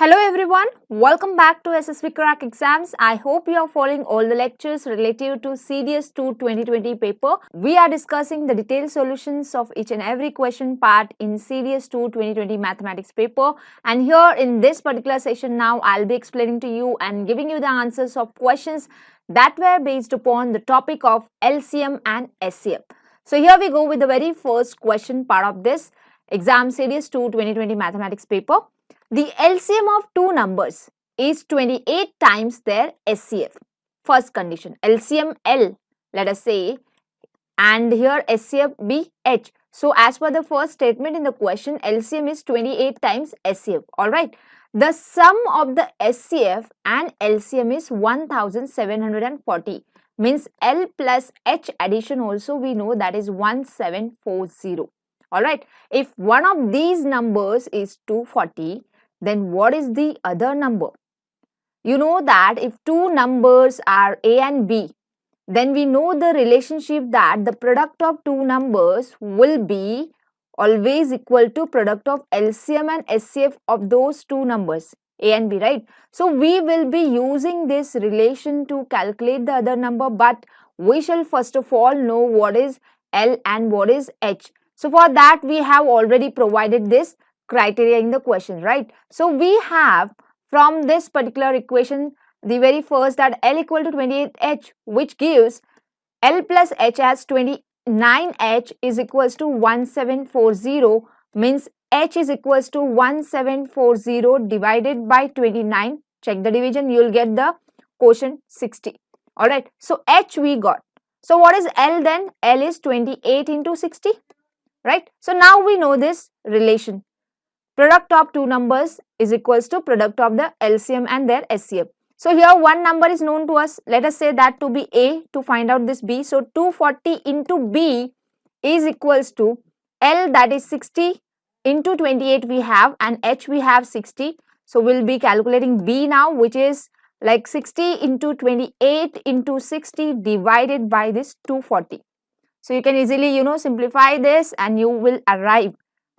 Hello everyone, welcome back to SSB Crack Exams. I hope you are following all the lectures relative to CDS 2 2020 paper. We are discussing the detailed solutions of each and every question part in CDS 2 2020 mathematics paper. And here in this particular session now, I'll be explaining to you and giving you the answers of questions that were based upon the topic of LCM and SCF. So here we go with the very first question part of this exam CDS 2 2020 mathematics paper. The LCM of two numbers is 28 times their SCF. First condition, LCM L, let us say, and here SCF be H. So as per the first statement in the question, LCM is 28 times SCF. Alright. The sum of the SCF and LCM is 1740. Means L plus H addition also we know that is 1740. Alright. If one of these numbers is 240, then what is the other number? You know that if two numbers are A and B, then we know the relationship that the product of two numbers will be always equal to product of LCM and SCF of those two numbers, A and B, right? So we will be using this relation to calculate the other number, but we shall first of all know what is L and what is H. So for that we have already provided this criteria in the question, right? So we have from this particular equation the very first that L equal to 28H, which gives L plus H as 29H is equals to 1740, means H is equals to 1740 divided by 29. Check the division, you will get the quotient 60. Alright, so H we got. So what is L then? L is 28 into 60, right? So now we know this relation. Product of two numbers is equals to product of the LCM and their SCF. So here one number is known to us. Let us say that to be A to find out this B. So 240 into B is equals to L, that is 60 into 28 we have, and H we have 60. So we'll be calculating B now, which is like 60 into 28 into 60 divided by this 240. So you can easily simplify this and you will arrive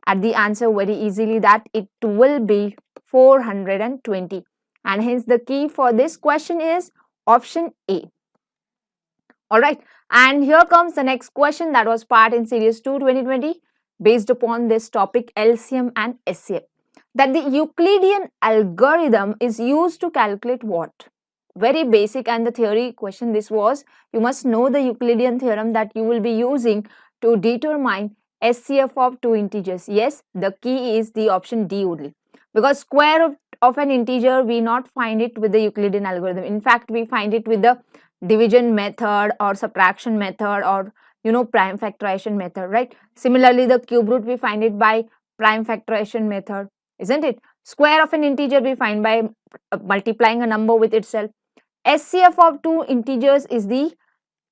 at the answer very easily that it will be 420, and hence the key for this question is option A. Alright, and here comes the next question that was part in series 2 2020 based upon this topic LCM and SCF, that the Euclidean algorithm is used to calculate what? Very basic and the theory question this was. You must know the Euclidean theorem that you will be using to determine SCF of two integers. Yes, the key is the option D only, because square of an integer we not find it with the Euclidean algorithm. In fact, we find it with the division method or subtraction method or prime factorization method, right? Similarly, the cube root we find it by prime factorization method, isn't it? Square of an integer we find by multiplying a number with itself. SCF of two integers is the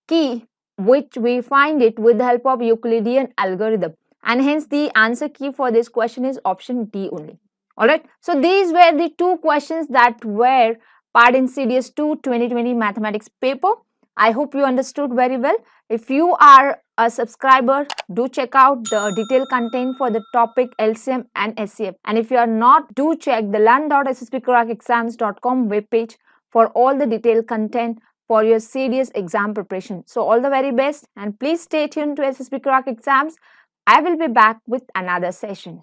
key which we find it with the help of Euclidean algorithm, and hence the answer key for this question is option D only. Alright, so these were the two questions that were part in CDS 2 2020 mathematics paper. I hope you understood very well. If you are a subscriber, do check out the detailed content for the topic LCM and SCF, and if you are not, do check the learn.ssbcrackexams.com webpage for all the detailed content for your serious exam preparation. So all the very best, and please stay tuned to SSB Crack Exams. I will be back with another session.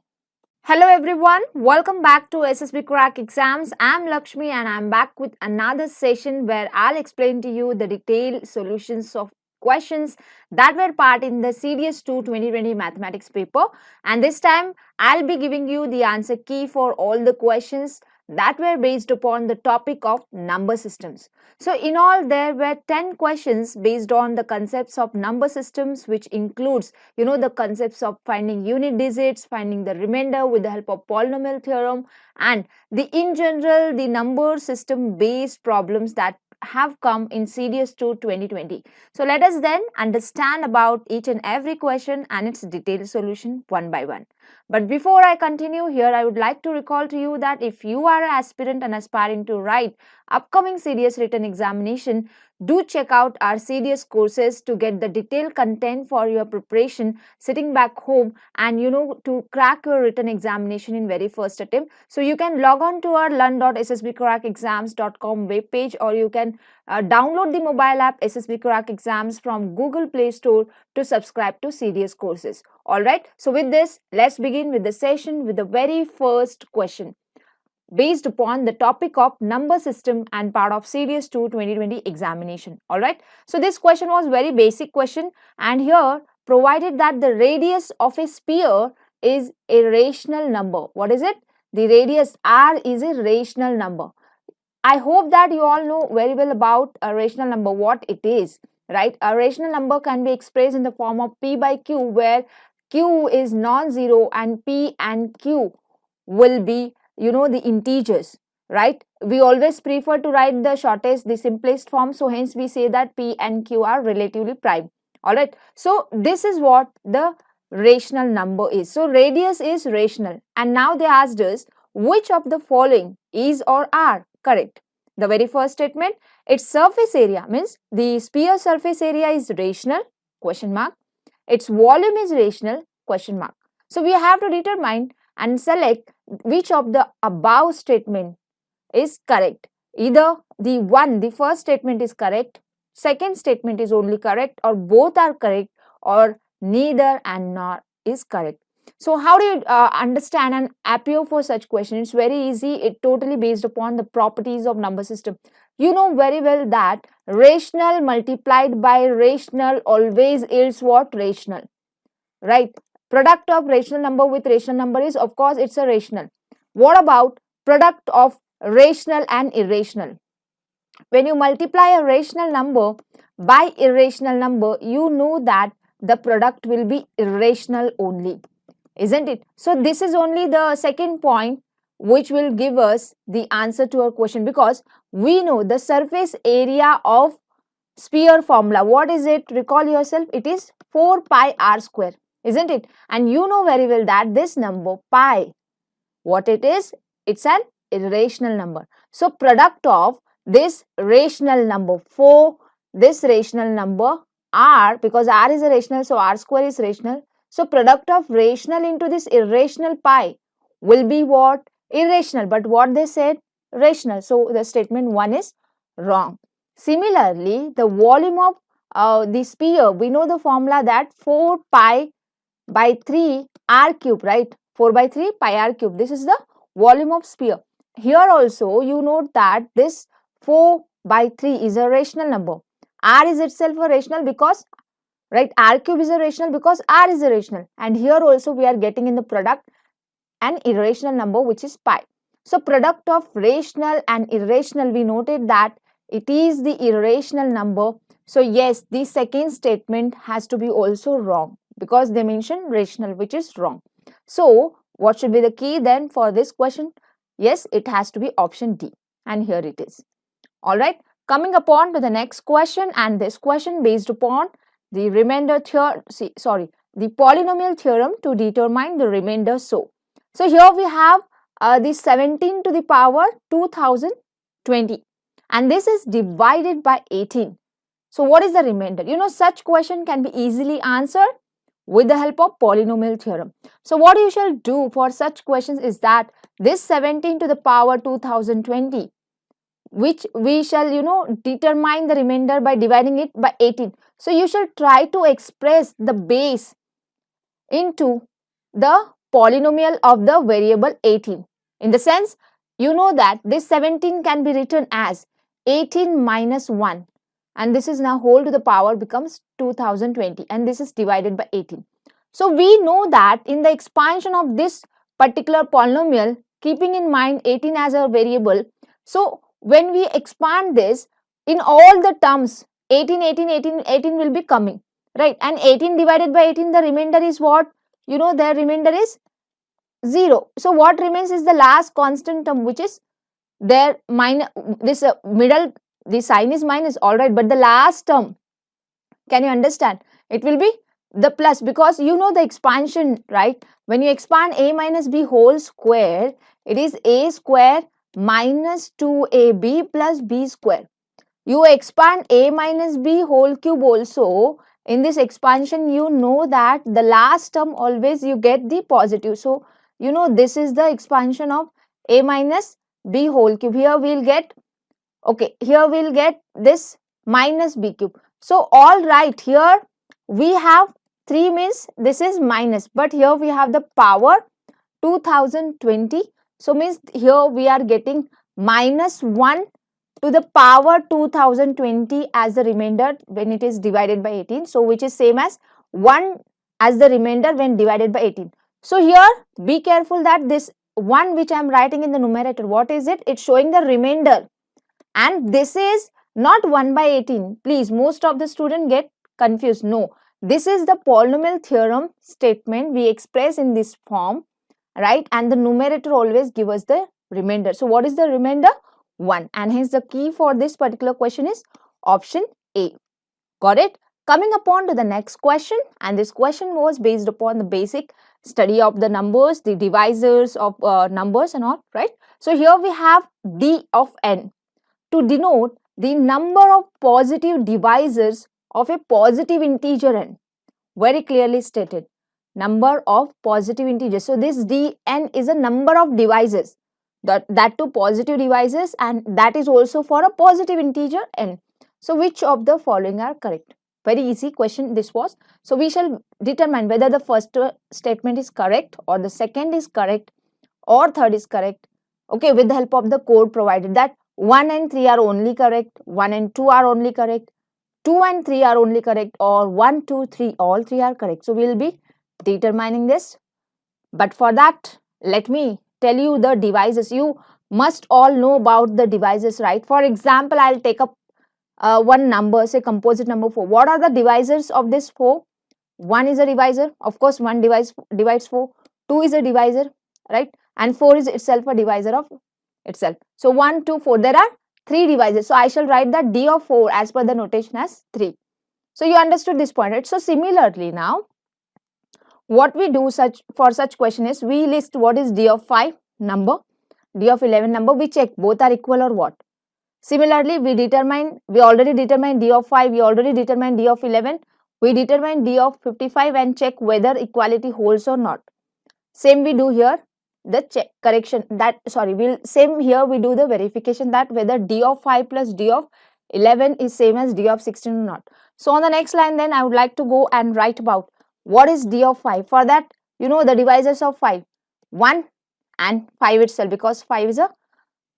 Hello everyone, welcome back to SSB Crack Exams. I'm Lakshmi and I'm back with another session where I'll explain to you the detailed solutions of questions that were part in the CDS 2 2020 mathematics paper, and this time I'll be giving you the answer key for all the questions that were based upon the topic of number systems. So in all, there were 10 questions based on the concepts of number systems, which includes the concepts of finding unit digits, finding the remainder with the help of polynomial theorem, and in general the number system based problems that have come in CDS 2 2020. So let us then understand about each and every question and its detailed solution one by one. But before I continue here, I would like to recall to you that if you are an aspirant and aspiring to write upcoming CDS written examination, Do check out our CDS courses to get the detailed content for your preparation sitting back home and to crack your written examination in very first attempt. So you can log on to our learn.ssbcrackexams.com webpage, or you can download the mobile app SSB Crack Exams from Google Play Store to subscribe to CDS courses. Alright, so with this, let's begin with the session with the very first question based upon the topic of number system and part of CDS 2 2020 examination. Alright, so this question was very basic question, and here provided that the radius of a sphere is a rational number. What is it? The radius r is a rational number. I hope that you all know very well about a rational number, what it is, right? A rational number can be expressed in the form of p by q, where q is non-zero and p and q will be the integers, right? We always prefer to write the shortest, the simplest form, so hence we say that p and q are relatively prime. All right, so this is what the rational number is. So radius is rational, and now they asked us which of the following is or are correct. The very first statement, its surface area, means the sphere surface area is rational, question mark. Its volume is rational, question mark. So we have to determine and select which of the above statement is correct. Either the first statement is correct, second statement is only correct, or both are correct, or neither and nor is correct. So how do you understand and appear for such question? It's very easy. It totally based upon the properties of number system. You know very well that rational multiplied by rational always yields what? Rational, right? Product of rational number with rational number is, of course, it's a rational. What about product of rational and irrational? When you multiply a rational number by irrational number, you know that the product will be irrational only, isn't it? So this is only the second point which will give us the answer to our question, because we know the surface area of sphere formula. What is it? Recall yourself. It is 4 pi r square, isn't it? And you know very well that this number pi, what it is? It's an irrational number. So product of this rational number 4, this rational number r, because r is a rational, so r square is rational. So product of rational into this irrational pi will be what? Irrational. But what they said? Rational. So the statement 1 is wrong. Similarly, the volume of the sphere, we know the formula that 4 pi by 3 r cube, right? 4 by 3 pi r cube. This is the volume of sphere. Here also you note that this 4 by 3 is a rational number. R is itself a rational because, right, r cube is a rational because r is a rational. And here also we are getting in the product an irrational number which is pi. So product of rational and irrational, we noted that it is the irrational number. So yes, the second statement has to be also wrong, because they mention rational, which is wrong. So what should be the key then for this question? Yes, it has to be option D, and here it is. All right, coming upon to the next question, and this question based upon the remainder theorem, the polynomial theorem to determine the remainder. So here we have the 17 to the power 2020, and this is divided by 18. So what is the remainder? You know, such question can be easily answered with the help of polynomial theorem. So what you shall do for such questions is that this 17 to the power 2020, which we shall determine the remainder by dividing it by 18. So you shall try to express the base into the polynomial of the variable 18. In the sense, you know that this 17 can be written as 18 minus 1, and this is now whole to the power becomes 2020, and this is divided by 18. So we know that in the expansion of this particular polynomial, keeping in mind 18 as a variable, so when we expand this in all the terms, 18 will be coming, right? And 18 divided by 18, the remainder is what? You know, their remainder is 0. So what remains is the last constant term, which is there minus this middle, the sign is minus, all right, but the last term, can you understand? It will be the plus, because you know the expansion, right? When you expand a minus b whole square, it is a square minus 2ab plus b square. You expand a minus b whole cube also. In this expansion, you know that the last term always you get the positive. So, you know this is the expansion of a minus b whole cube. Here we'll get, okay, here we'll get this minus b cube. So, all right, here we have 3 means this is minus, but here we have the power 2020. So, means here we are getting minus 1 to the power 2020 as the remainder when it is divided by 18. So, which is same as 1 as the remainder when divided by 18. So, here be careful that this 1 which I am writing in the numerator, what is it? It's showing the remainder, and this is not 1 by 18. Please, most of the students get confused. No, this is the polynomial theorem statement we express in this form, right? And the numerator always give us the remainder. So, what is the remainder? 1, and hence the key for this particular question is option A. Got it? Coming upon to the next question, and this question was based upon the basic study of the numbers, the divisors of numbers and all, right? So, here we have D of n to denote the number of positive divisors of a positive integer n. Very clearly stated, number of positive integers. So, this Dn is a number of divisors, that to positive divisors, and that is also for a positive integer n. So, which of the following are correct? Very easy question this was. So, we shall determine whether the first statement is correct or the second is correct or third is correct, okay, with the help of the code provided, that 1 and 3 are only correct, 1 and 2 are only correct, 2 and 3 are only correct, or 1, 2, 3, all 3 are correct. So, we will be determining this. But for that, let me tell you the divisors. You must all know about the divisors, right? For example, I'll take up one number, say composite number 4. What are the divisors of this 4? 1 is a divisor. Of course, 1 divides 4. 2 is a divisor, right? And 4 is itself a divisor of itself. So, 1, 2, 4. There are 3 divisors. So, I shall write that D of 4 as per the notation as 3. So, you understood this point, right? So, similarly now, what we do for such question is we list what is D of 5 number, D of 11 number, we check both are equal or what. Similarly, we already determined D of 5, we already determined D of 11, we determine D of 55 and check whether equality holds or not. Same we do here, the check correction that, sorry, same here we do the verification that whether D of 5 plus D of 11 is same as D of 16 or not. So, on the next line then I would like to go and write about what is D of 5. For that, you know the divisors of 5, 1 and 5 itself, because 5 is a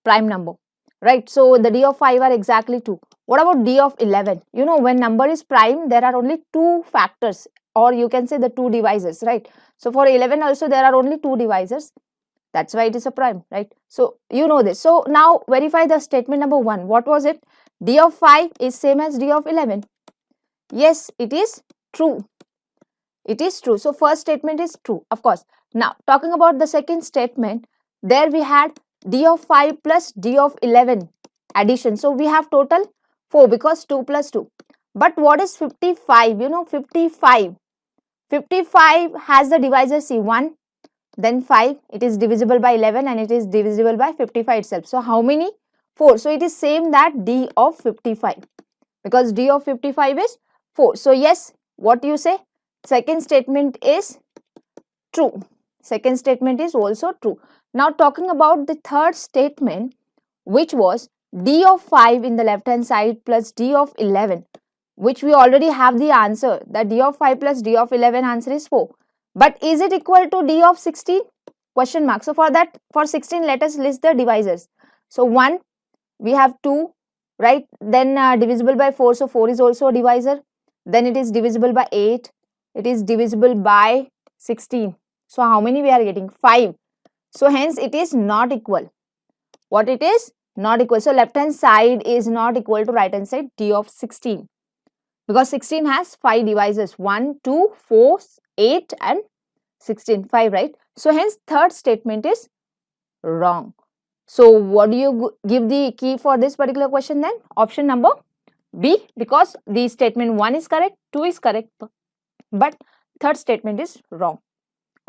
prime number, right? So, the D of 5 are exactly 2. What about D of 11? You know, when number is prime, there are only 2 factors, or you can say the 2 divisors, right? So, for 11 also there are only 2 divisors. That's why it is a prime, right? So, you know this. So, now verify the statement number 1. What was it? D of 5 is same as D of 11. Yes, it is true. It is true. So, first statement is true, of course. Now, talking about the second statement, there we had D of 5 plus D of 11 addition. So, we have total 4 because 2 plus 2. But what is 55? You know, 55. 55 has the divisor C, 1, then 5. It is divisible by 11 and it is divisible by 55 itself. So, how many? 4. So, it is same that D of 55, because D of 55 is 4. So, yes, what do you say? Second statement is true. Second statement is also true. Now, talking about the third statement, which was D of 5 in the left hand side plus D of 11, which we already have the answer, that D of 5 plus D of 11 answer is 4. But is it equal to D of 16? Question mark. So, for that, for 16, let us list the divisors. So, 1, we have 2, right? Then divisible by 4, so 4 is also a divisor. Then it is divisible by 8. It is divisible by 16. So, how many we are getting? 5. So, hence it is not equal. What it is? Not equal. So, left hand side is not equal to right hand side D of 16. Because 16 has 5 divisors. 1, 2, 4, 8 and 16. 5, right? So, hence third statement is wrong. So, what do you give the key for this particular question then? Option number B, because the statement 1 is correct, 2 is correct, but third statement is wrong.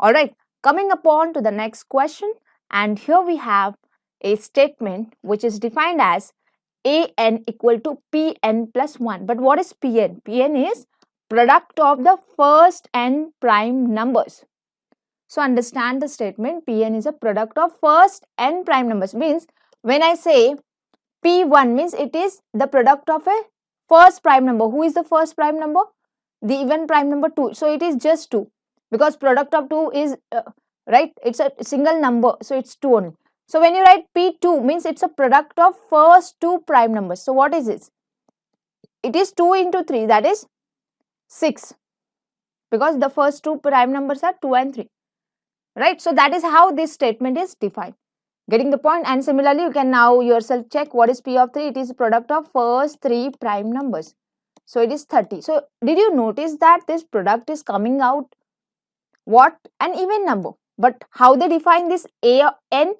Alright, coming upon to the next question, and here we have a statement which is defined as an equal to pn plus 1. But what is pn? Pn is product of the first n prime numbers. So understand the statement, pn is a product of first n prime numbers. Means when I say p1 means it is the product of a first prime number. Who is the first prime number? The even prime number 2. So it is just 2 because product of 2 is right, it's a single number, so it's 2 only. So when you write p2 means it's a product of first 2 prime numbers. So what is this? It is 2 into 3, that is 6, because the first 2 prime numbers are 2 and 3, right? So that is how this statement is defined. Getting the point? And similarly, you can now yourself check what is p of 3. It is a product of first 3 prime numbers. So it is 30. So did you notice that this product is coming out what? An even number. But how they define this an?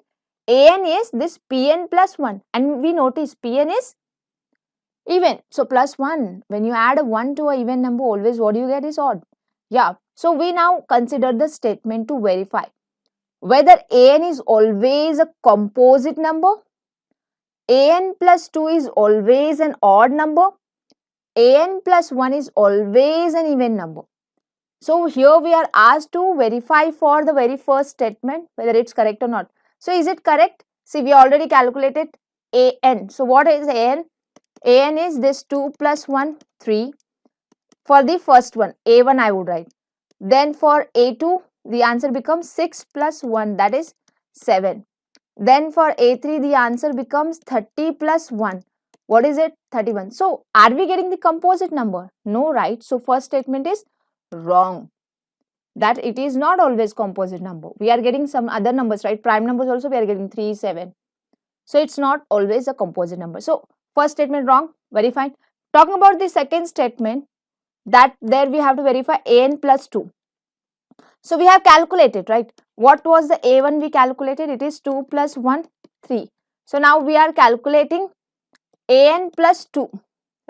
An is this pn plus 1, and we notice pn is even. So plus 1, when you add a 1 to a even number, always what you get is odd. Yeah. So we now consider the statement to verify whether an is always a composite number, an plus 2 is always an odd number, an plus 1 is always an even number. So here we are asked to verify for the very first statement whether it's correct or not. So is it correct? See, we already calculated an. So what is an? An is this 2 plus 1, 3. For the first one, a1 I would write. Then for a2, the answer becomes 6 plus 1, that is 7. Then for a3, the answer becomes 30 plus 1. What is it? 31. So are we getting the composite number? No, right? So first statement is wrong, that it is not always composite number. We are getting some other numbers, right? Prime numbers also we are getting 3, 7. So it's not always a composite number. So first statement wrong, very fine. Talking about the second statement, that there we have to verify an plus 2. So we have calculated, right? What was the a1 we calculated? It is 2 plus 1, 3. So now we are calculating an plus 2,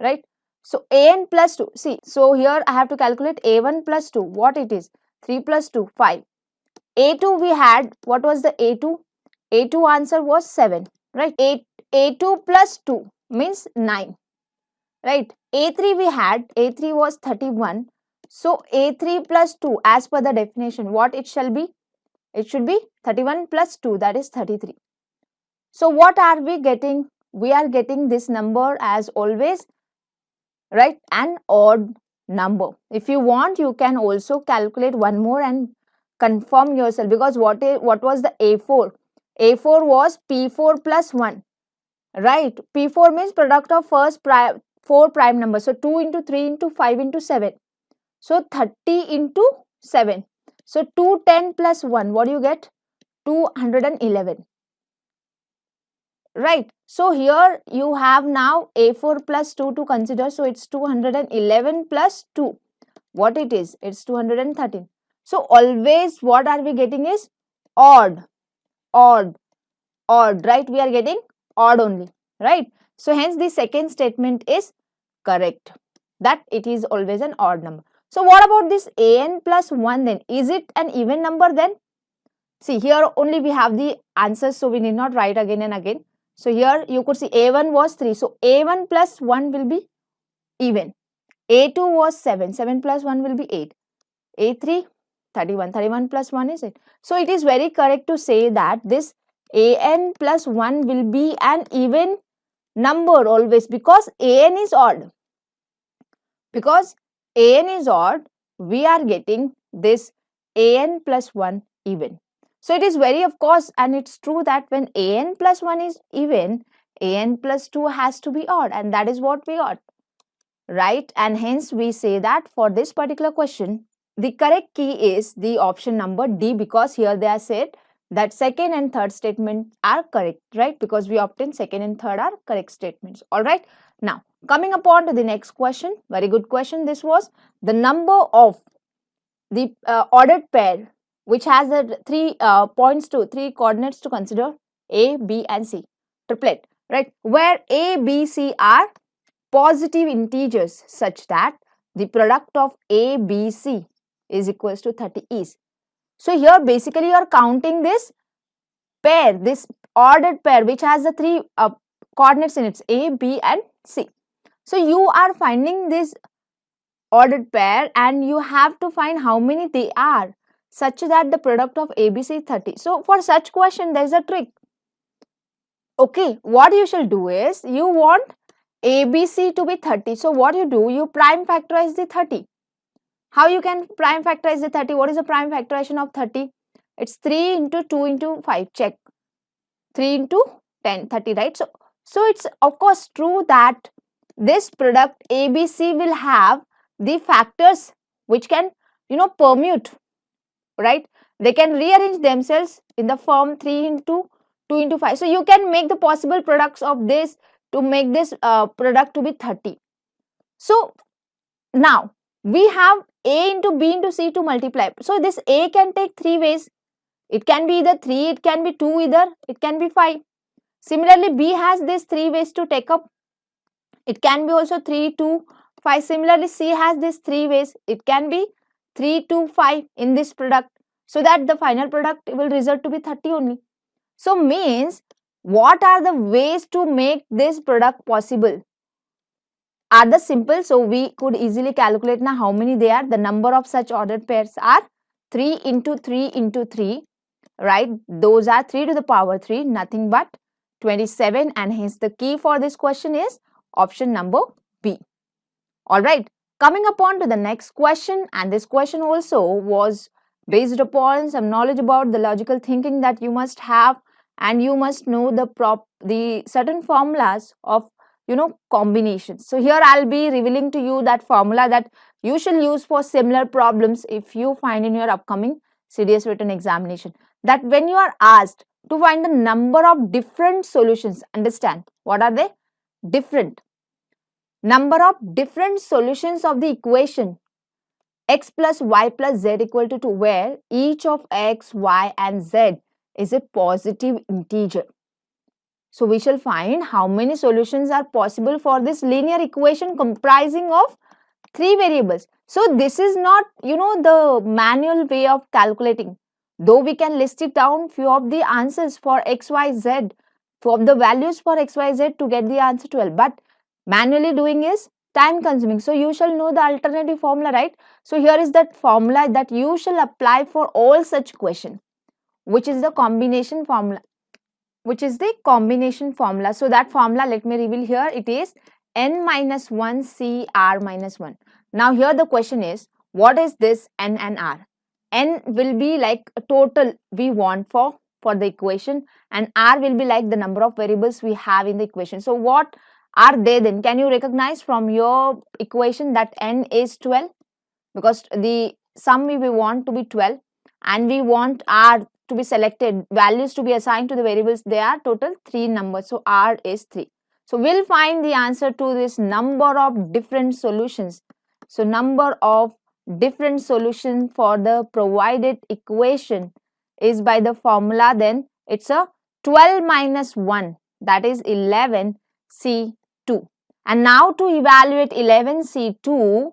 right? So an plus 2, see, so here I have to calculate a1 plus 2. What it is? 3 plus 2, 5. a2 we had, what was the a2? a2 answer was 7, right? a2 plus 2 means 9, right? a3 we had, a3 was 31. So a3 plus 2 as per the definition, what it shall be? It should be 31 plus 2, that is 33. So what are we getting? We are getting this number as always, right? An odd number. If you want, you can also calculate one more and confirm yourself, because what was the a4? a4 was p4 plus 1, right? p4 means product of first 4 prime numbers. So 2 into 3 into 5 into 7. So 30 into 7. So 210 plus 1, what do you get? 211. Right. So here you have now a4 plus 2 to consider. So it's 211 plus 2. What it is? It's 213. So always what are we getting is odd, odd, odd, right? We are getting odd only, right? So hence the second statement is correct, that it is always an odd number. So what about this an plus 1 then? Is it an even number then? See, here only we have the answers, so we need not write again and again. So here you could see a1 was 3. So a1 plus 1 will be even. a2 was 7. 7 plus 1 will be 8. a3, 31. 31 plus 1 is 8. So it is very correct to say that this an plus 1 will be an even number always, because an is odd. Because an is odd, we are getting this an plus 1 even. So it is very of course, and it's true that when an plus 1 is even, an plus 2 has to be odd, and that is what we got, right? And hence we say that for this particular question, the correct key is the option number D, because here they are said that second and third statement are correct, right? Because we obtained second and third are correct statements. All right. Now coming upon to the next question, very good question. This was the number of the ordered pair which has the 3 points to 3 coordinates to consider, A, B and C, triplet, right? Where A, B, C are positive integers such that the product of A, B, C is equals to 30 is. So here basically you are counting this pair, this ordered pair which has the 3 coordinates in its A, B and C. So you are finding this ordered pair and you have to find how many they are such that the product of ABC is 30. So for such question there is a trick. Okay, what you shall do is you want ABC to be 30. So what you do, you prime factorize the 30. How you can prime factorize the 30? What is the prime factorization of 30? It's 3 into 2 into 5. Check. 3 into 10, 30, right? So it's of course true that this product ABC will have the factors which can, permute, right? They can rearrange themselves in the form 3 into 2 into 5. So you can make the possible products of this to make this product to be 30. So now we have A into B into C to multiply. So this A can take 3 ways. It can be either 3, it can be 2, either it can be 5. Similarly, B has this 3 ways to take up. It can be also 3, 2, 5. Similarly, C has this 3 ways. It can be 3, 2, 5 in this product. So that the final product will result to be 30 only. So means, what are the ways to make this product possible? Are the simple, so we could easily calculate now how many they are. The number of such ordered pairs are 3 into 3 into 3, right? Those are 3 to the power 3, nothing but 27, and hence the key for this question is option number B. Alright, coming upon to the next question, and this question also was based upon some knowledge about the logical thinking that you must have, and you must know the certain formulas of combinations. So here I'll be revealing to you that formula that you shall use for similar problems if you find in your upcoming CDS written examination. That when you are asked to find the number of different solutions, understand what are they? Different. Number of different solutions of the equation x plus y plus z equal to 2, where each of x, y and z is a positive integer. So we shall find how many solutions are possible for this linear equation comprising of 3 variables. So this is not, the manual way of calculating. Though we can list it down few of the answers for x, y, z, for the values for x, y, z to get the answer 12. But manually doing is time consuming. So you shall know the alternative formula, right? So here is that formula that you shall apply for all such question, which is the combination formula. So that formula, let me reveal here, it is n minus 1 C R minus 1. Now here the question is, what is this n and r? N will be like a total we want for the equation, and r will be like the number of variables we have in the equation. So what are they then? Can you recognize from your equation that n is 12? Because the sum we want to be 12 and we want r to be selected, values to be assigned to the variables, they are total 3 numbers. So r is 3. So we'll find the answer to this number of different solutions. So number of different solutions for the provided equation is by the formula, then it's a 12 minus 1, that is 11 C2. And now to evaluate 11 C2,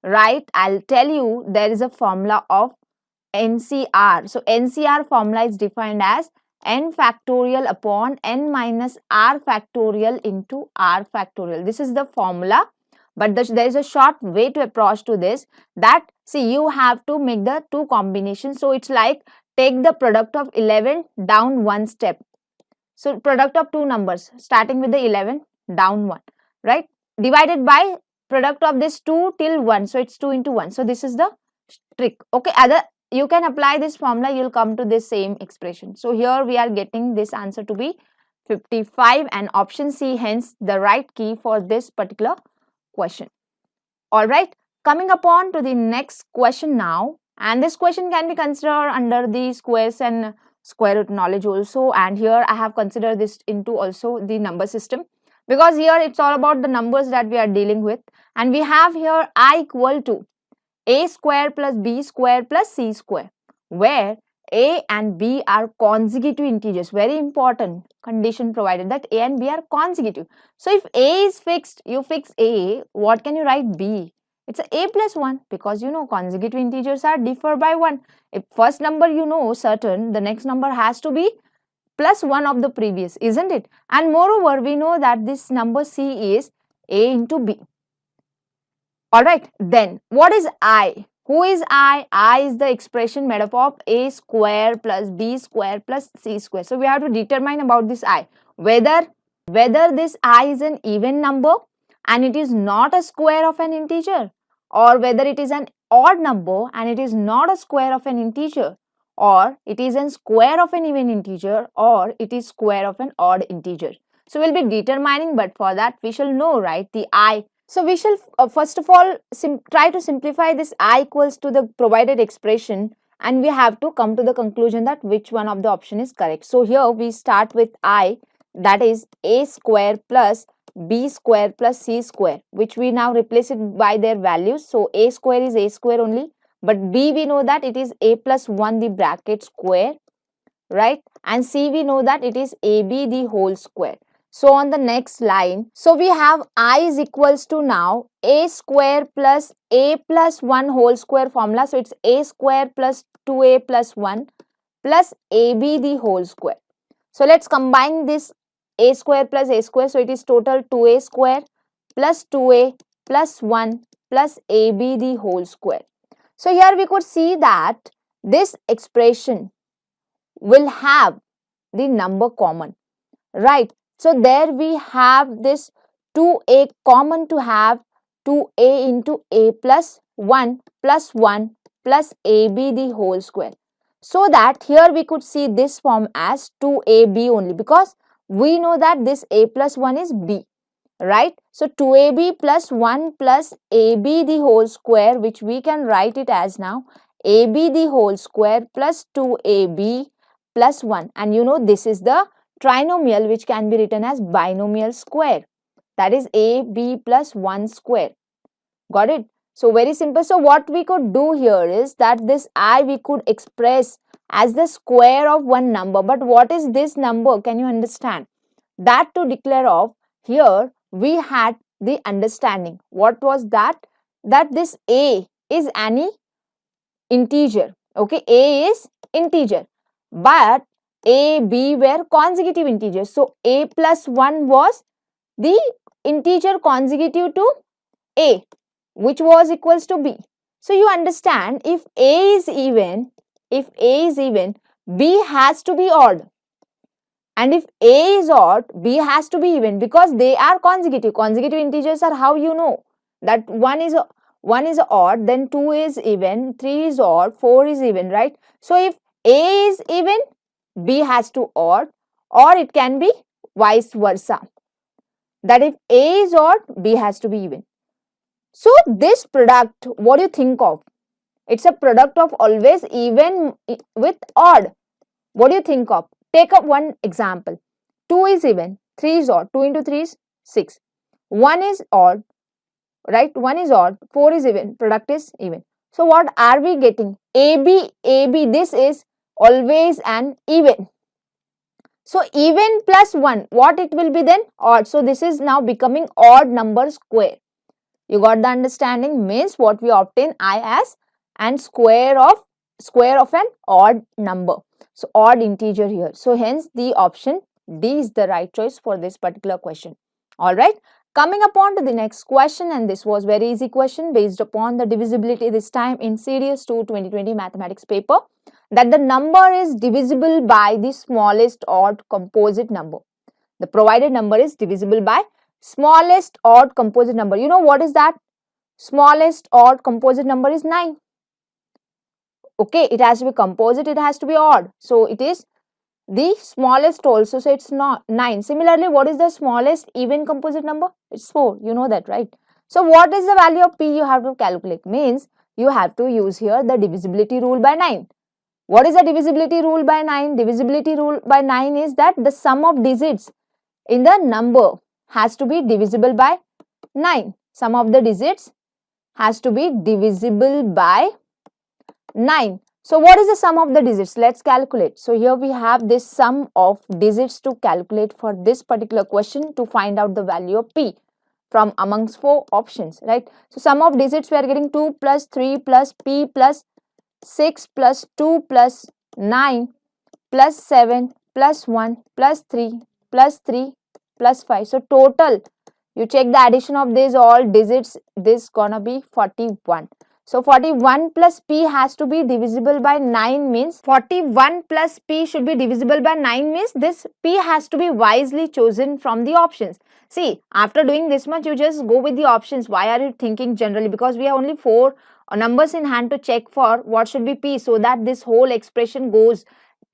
right, I'll tell you there is a formula of NCR. So NCR formula is defined as n factorial upon n minus r factorial into r factorial. This is the formula, but there is a short way to approach to this, that see, you have to make the two combinations. So it's like take the product of 11 down one step. So product of two numbers starting with the 11 down 1, right, divided by product of this 2 till 1. So it's 2 into 1. So this is the trick. Okay, you can apply this formula, you will come to this same expression. So here we are getting this answer to be 55, and option C hence the right key for this particular question. Alright, coming upon to the next question now, and this question can be considered under the squares and square root knowledge also, and here I have considered this into also the number system, because here it's all about the numbers that we are dealing with, and we have here I equal to a square plus b square plus c square, where a and b are consecutive integers. Very important condition provided, that a and b are consecutive. So if a is fixed, you fix a, what can you write b? It's a plus 1, because consecutive integers are differ by 1. If first number certain, the next number has to be plus 1 of the previous, isn't it? And moreover, we know that this number C is A into B. Alright, then what is I? Who is I? I is the expression made up of A square plus B square plus C square. So we have to determine about this I. Whether this I is an even number and it is not a square of an integer, or whether it is an odd number and it is not a square of an integer, or it is a square of an even integer, or it is square of an odd integer. So we'll be determining, but for that we shall know, right, the I. So we shall first of all try to simplify this I equals to the provided expression, and we have to come to the conclusion that which one of the option is correct. So here we start with I, that is A square plus B square plus C square, which we now replace it by their values. So A square is A square only, but B we know that it is A plus 1 the bracket square, right? And C we know that it is AB the whole square. So on the next line, so we have I is equals to now A square plus A plus 1 whole square formula. So it's A square plus 2A plus 1 plus AB the whole square. So let's combine this A square plus A square. So it is total 2A square plus 2A plus 1 plus AB the whole square. So here we could see that this expression will have the number common, right? So there we have this 2A common to have 2A into A plus 1 plus AB the whole square. So that here we could see this form as 2AB only, because we know that this A plus 1 is B, right? So 2AB plus 1 plus AB the whole square, which we can write it as now AB the whole square plus 2AB plus 1. And you know this is the trinomial which can be written as binomial square, that is AB plus 1 square. Got it? So very simple. So what we could do here is that this I we could express as the square of one number. But what is this number? Can you understand? That to declare of, here we had the understanding. What was that? That this A is any integer. Okay, A is integer, but A, B were consecutive integers. So A plus 1 was the integer consecutive to A, which was equals to B. So you understand, if A is even, B has to be odd. And if A is odd, B has to be even, because they are consecutive. Consecutive integers are how you know that one is odd, then 2 is even, 3 is odd, 4 is even, right? So if A is even, B has to odd, or it can be vice versa, that if A is odd, B has to be even. So this product, what do you think of? It's a product of always even with odd. What do you think of? Take up one example. 2 is even, 3 is odd, 2 into 3 is 6. 1 is odd, right? 1 is odd, 4 is even, product is even. So what are we getting? AB, this is always an even. So even plus 1, what it will be then? Odd. So this is now becoming odd number square. You got the understanding? Means what we obtain I as and square of an odd number. So odd integer here. So hence the option D is the right choice for this particular question. Alright. Coming upon to the next question, and this was very easy question based upon the divisibility this time in CDS 2 2020 mathematics paper, that the number is divisible by the smallest odd composite number. The provided number is divisible by smallest odd composite number. You know what is that? Smallest odd composite number is 9. Okay, it has to be composite, it has to be odd. So it is the smallest also, so it's not 9. Similarly, what is the smallest even composite number? It's 4. You know that, right? So what is the value of P you have to calculate? Means you have to use here the divisibility rule by 9. What is the divisibility rule by 9? Divisibility rule by 9 is that the sum of digits in the number has to be divisible by 9. Sum of the digits has to be divisible by 9. So what is the sum of the digits? Let's calculate. So here we have this sum of digits to calculate for this particular question to find out the value of P from amongst 4 options, right? So sum of digits, we are getting 2 plus 3 plus P plus 6 plus 2 plus 9 plus 7 plus 1 plus 3 plus 3 plus 5. So total, you check the addition of these all digits, this gonna be 41. So 41 plus p has to be divisible by 9 means 41 plus p should be divisible by 9 means this p has to be wisely chosen from the options. See, after doing this much, you just go with the options. Why are you thinking generally? Because we have only 4 numbers in hand to check for what should be p, so that this whole expression goes,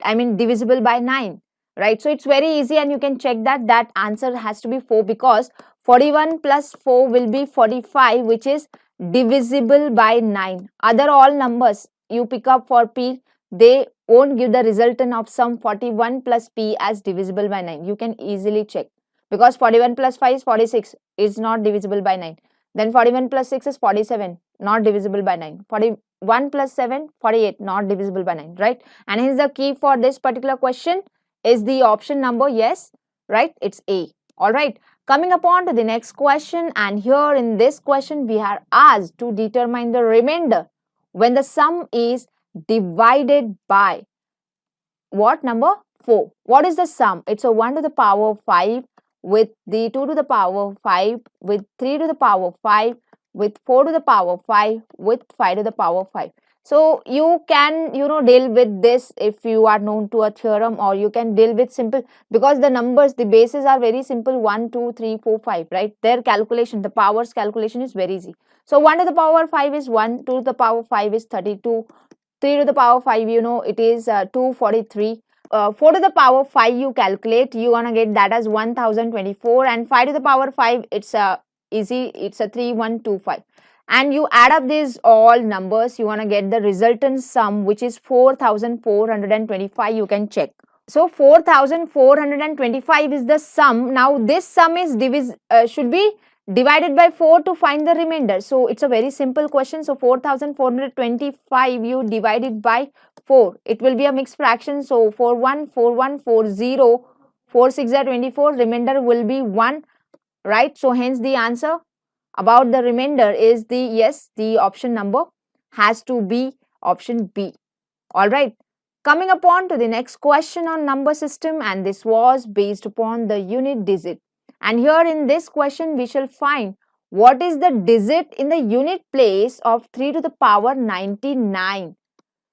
divisible by 9, right? So it's very easy, and you can check that answer has to be 4, because 41 plus 4 will be 45, which is divisible by 9. Other all numbers you pick up for p, they won't give the resultant of sum 41 plus p as divisible by 9. You can easily check, because 41 plus 5 is 46, is not divisible by 9. Then 41 plus 6 is 47, not divisible by 9. 41 plus 7, 48, not divisible by 9, right? And hence the key for this particular question is the option number, yes, right? It's A. All right. Coming upon to the next question, and here in this question we are asked to determine the remainder when the sum is divided by what number? 4. What is the sum? It's a 1 to the power 5 with the 2 to the power 5 with 3 to the power 5 with 4 to the power 5 with 5 to the power 5. So you can, deal with this if you are known to a theorem, or you can deal with simple, because the numbers, the bases are very simple, 1, 2, 3, 4, 5, right? Their calculation, the powers calculation is very easy. So 1 to the power 5 is 1, 2 to the power 5 is 32, 3 to the power 5, it is 243. 4 to the power 5 you calculate, you gonna get that as 1024, and 5 to the power 5, it's easy, it's a 3125. And you add up these all numbers, you want to get the resultant sum, which is 4425. You can check. So 4425 is the sum. Now this sum is should be divided by 4 to find the remainder. So it's a very simple question. So 4425 you divide it by 4. It will be a mixed fraction. So 414140, 4 6 are 24. Remainder will be 1, right? So hence the answer about the remainder is the option number has to be option B. All right. Coming upon to the next question on number system, and this was based upon the unit digit. And here in this question we shall find what is the digit in the unit place of 3 to the power 99.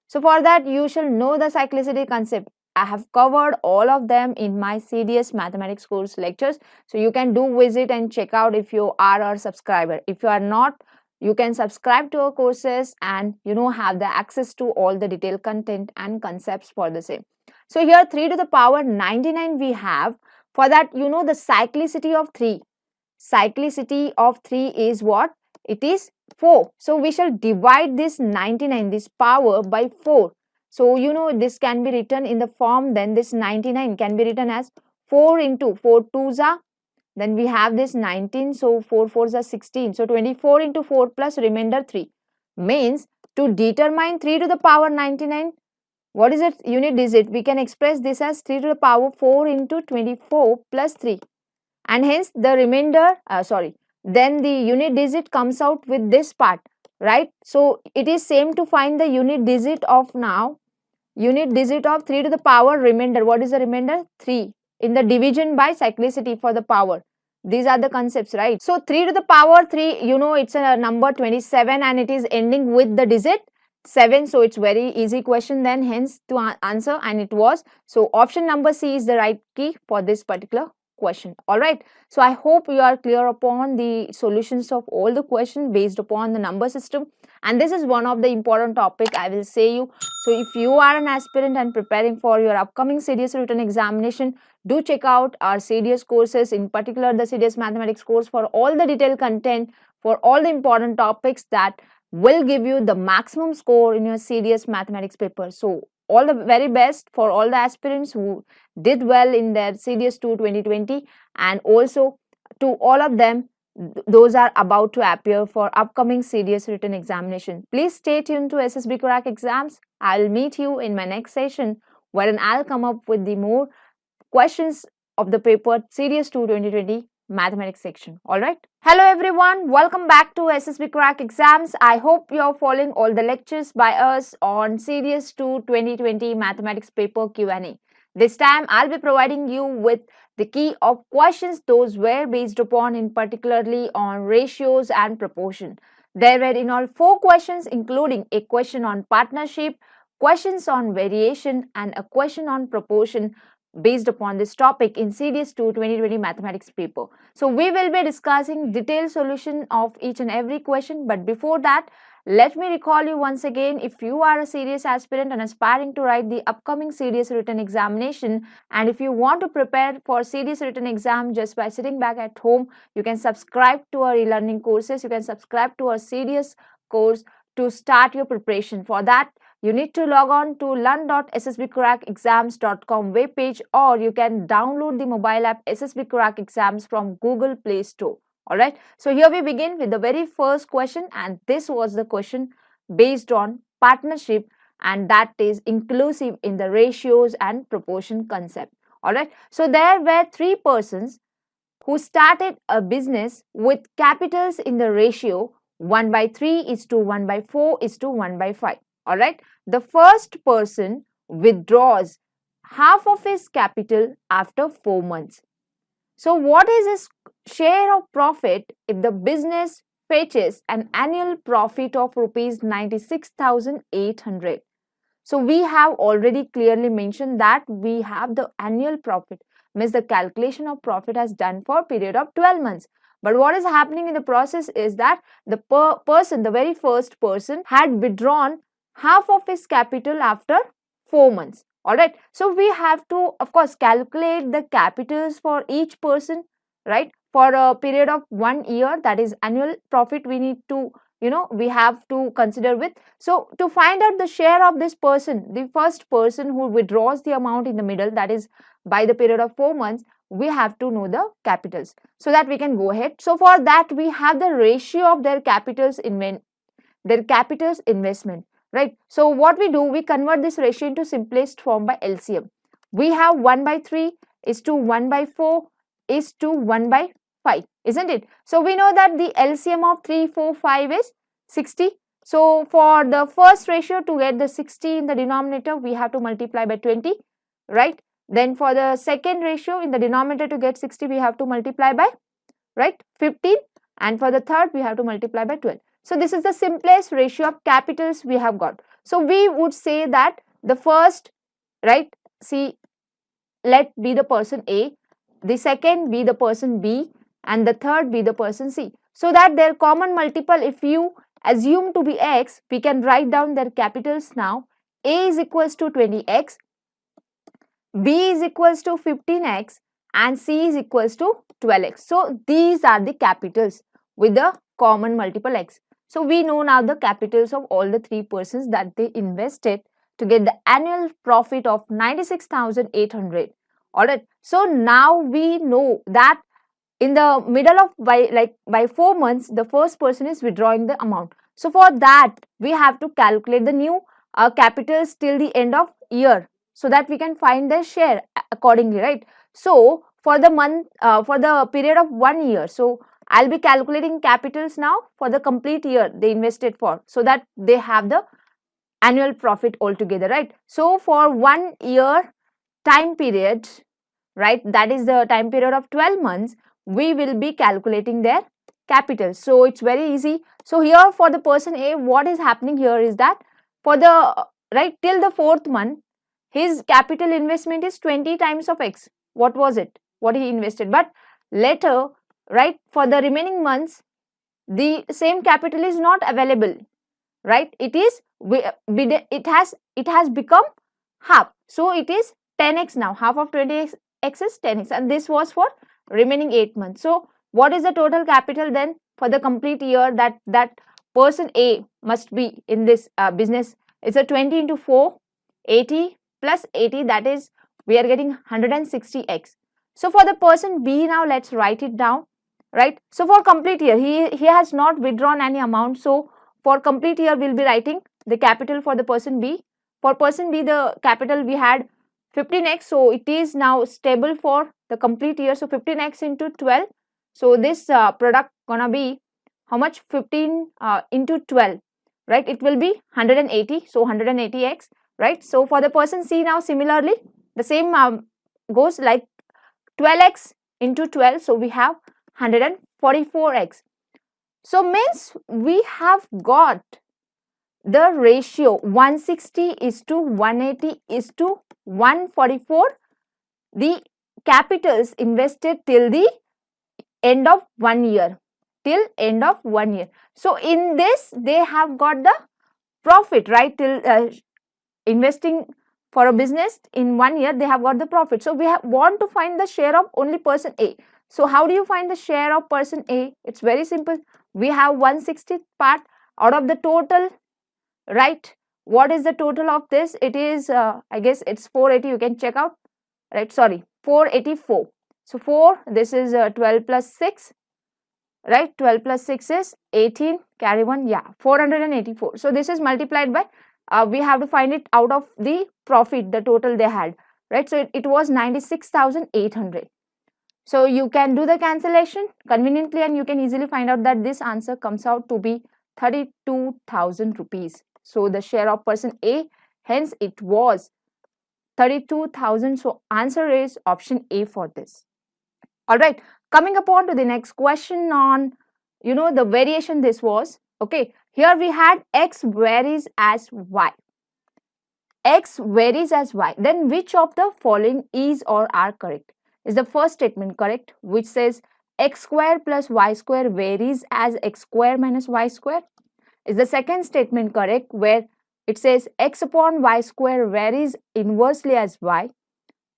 So for that you shall know the cyclicity concept. I have covered all of them in my CDS mathematics course lectures. So you can do visit and check out if you are a subscriber. If you are not, you can subscribe to our courses and have the access to all the detailed content and concepts for the same. So here 3 to the power 99 we have. For that, the cyclicity of 3. Cyclicity of 3 is what? It is 4. So we shall divide this 99, this power, by 4. So, this can be written in the form, then this 99 can be written as 4 into 4 2s are, then we have this 19, so 4 4s are 16. So, 24 into 4 plus remainder 3. Means, to determine 3 to the power 99, what is its unit digit? We can express this as 3 to the power 4 into 24 plus 3. And hence, the remainder, then the unit digit comes out with this part, right? So, it is same to find the unit digit of now. Unit digit of 3 to the power remainder. What is the remainder? 3. In the division by cyclicity for the power. These are the concepts, right? So 3 to the power 3, it's a number 27 and it is ending with the digit 7. So it's very easy question then, hence to answer, and it was. So option number C is the right key for this particular question. All right. So I hope you are clear upon the solutions of all the questions based upon the number system. And this is one of the important topic I will say you. So if you are an aspirant and preparing for your upcoming CDS written examination, do check out our CDS courses, in particular the CDS mathematics course, for all the detailed content, for all the important topics that will give you the maximum score in your CDS mathematics paper. So all the very best for all the aspirants who did well in their CDS 2 2020, and also to all of them those are about to appear for upcoming CDS written examination. Please stay tuned to SSB Crack Exams. I'll meet you in my next session, wherein I'll come up with the more questions of the paper CDS 2 2020 mathematics section. All right. Hello everyone. Welcome back to SSB Crack Exams. I hope you are following all the lectures by us on CDS 2 2020 mathematics paper Q&A. This time I'll be providing you with the key of questions. Those were based upon in particularly on ratios and proportion. There were in all 4 questions, including a question on partnership, questions on variation, and a question on proportion based upon this topic in CDS 2 2020 mathematics paper. So we will be discussing detailed solution of each and every question, but before that, let me recall you once again, if you are a serious aspirant and aspiring to write the upcoming CDS written examination, and if you want to prepare for CDS written exam just by sitting back at home, you can subscribe to our e-learning courses, you can subscribe to our CDS course to start your preparation. For that, you need to log on to learn.ssbcrackexams.com webpage, or you can download the mobile app SSB Crack Exams from Google Play Store. Alright, so here we begin with the very first question, and this was the question based on partnership, and that is inclusive in the ratios and proportion concept. Alright, so there were 3 persons who started a business with capitals in the ratio 1/3 is to 1/4 is to 1/5. Alright, the first person withdraws half of his capital after 4 months. So what is his share of profit if the business fetches an annual profit of rupees 96,800? So we have already clearly mentioned that we have the annual profit, means the calculation of profit has done for a period of 12 months. But what is happening in the process is that the person, the very first person, had withdrawn half of his capital after 4 months. Alright, so we have to, of course, calculate the capitals for each person, right, for a period of 1 year. That is annual profit we need to, we have to consider with. So to find out the share of this person, the first person who withdraws the amount in the middle, that is by the period of 4 months, we have to know the capitals so that we can go ahead. So for that, we have the ratio of their capitals investment. Right. So what we do, we convert this ratio into simplest form by LCM. We have 1/3 is to 1/4 is to 1/5, isn't it? So we know that the LCM of 3, 4, 5 is 60. So for the first ratio, to get the 60 in the denominator, we have to multiply by 20, right? Then for the second ratio, in the denominator to get 60, we have to multiply by, right, 15. And for the third, we have to multiply by 12. So this is the simplest ratio of capitals we have got. So we would say that the first, right, see, let be the person A, the second be the person B, and the third be the person C. So that their common multiple, if you assume to be X, we can write down their capitals now. A is equals to 20X, B is equals to 15X, and C is equals to 12X. So these are the capitals with the common multiple X. So we know now the capitals of all the 3 persons that they invested to get the annual profit of 96,800. Alright, so now we know that in the middle of by 4 months, the first person is withdrawing the amount. So for that, we have to calculate the new capitals till the end of year, so that we can find their share accordingly, right? So for the month, for the period of 1 year, so I'll be calculating capitals now for the complete year they invested for, so that they have the annual profit altogether, right? So for 1 year time period, right, that is the time period of 12 months, we will be calculating their capitals. So it's very easy. So here for the person A, what is happening here is that for the, right, till the 4th month, his capital investment is 20 times of X. What was it? What he invested. But later, right, for the remaining months, the same capital is not available, right? It has become half. So it is 10x now. Half of 20x is 10x, and this was for remaining 8 months. So what is the total capital then for the complete year that person A must be in this business? It's a 20 into 4, 80 plus 80, that is we are getting 160x. So for the person B now, let's write it down, right? So for complete year, he has not withdrawn any amount. So for complete year, we'll be writing the capital for the person B. For person B, the capital we had 15x, so it is now stable for the complete year. So 15x into 12. So this product gonna be how much? 15 into 12, right? It will be 180. So 180x, right? So for the person C now, similarly, The same goes like 12x into 12. So we have 144x. So means we have got the ratio 160 is to 180 is to 144, the capitals invested till the end of 1 year, till end of 1 year. So in this they have got the profit, right? Till investing for a business in 1 year, they have got the profit. So we want to find the share of only person A. So how do you find the share of person A? It's very simple. We have 160 part out of the total, right? What is the total of this? It is I guess it's 480. You can check out, right? Sorry, 484. So 4, this is 12 plus 6, right? 12 plus 6 is 18, carry 1, yeah, 484. So this is multiplied by, we have to find it out of the profit, the total they had, right? So it was 96,800. So you can do the cancellation conveniently and you can easily find out that this answer comes out to be 32,000 rupees. So the share of person A, hence it was 32,000. So answer is option A for this. All right, coming upon to the next question on, the variation this was. Okay, here we had x varies as y. X varies as y. Then which of the following is or are correct? Is the first statement correct, which says x square plus y square varies as x square minus y square? Is the second statement correct, where it says x upon y square varies inversely as y?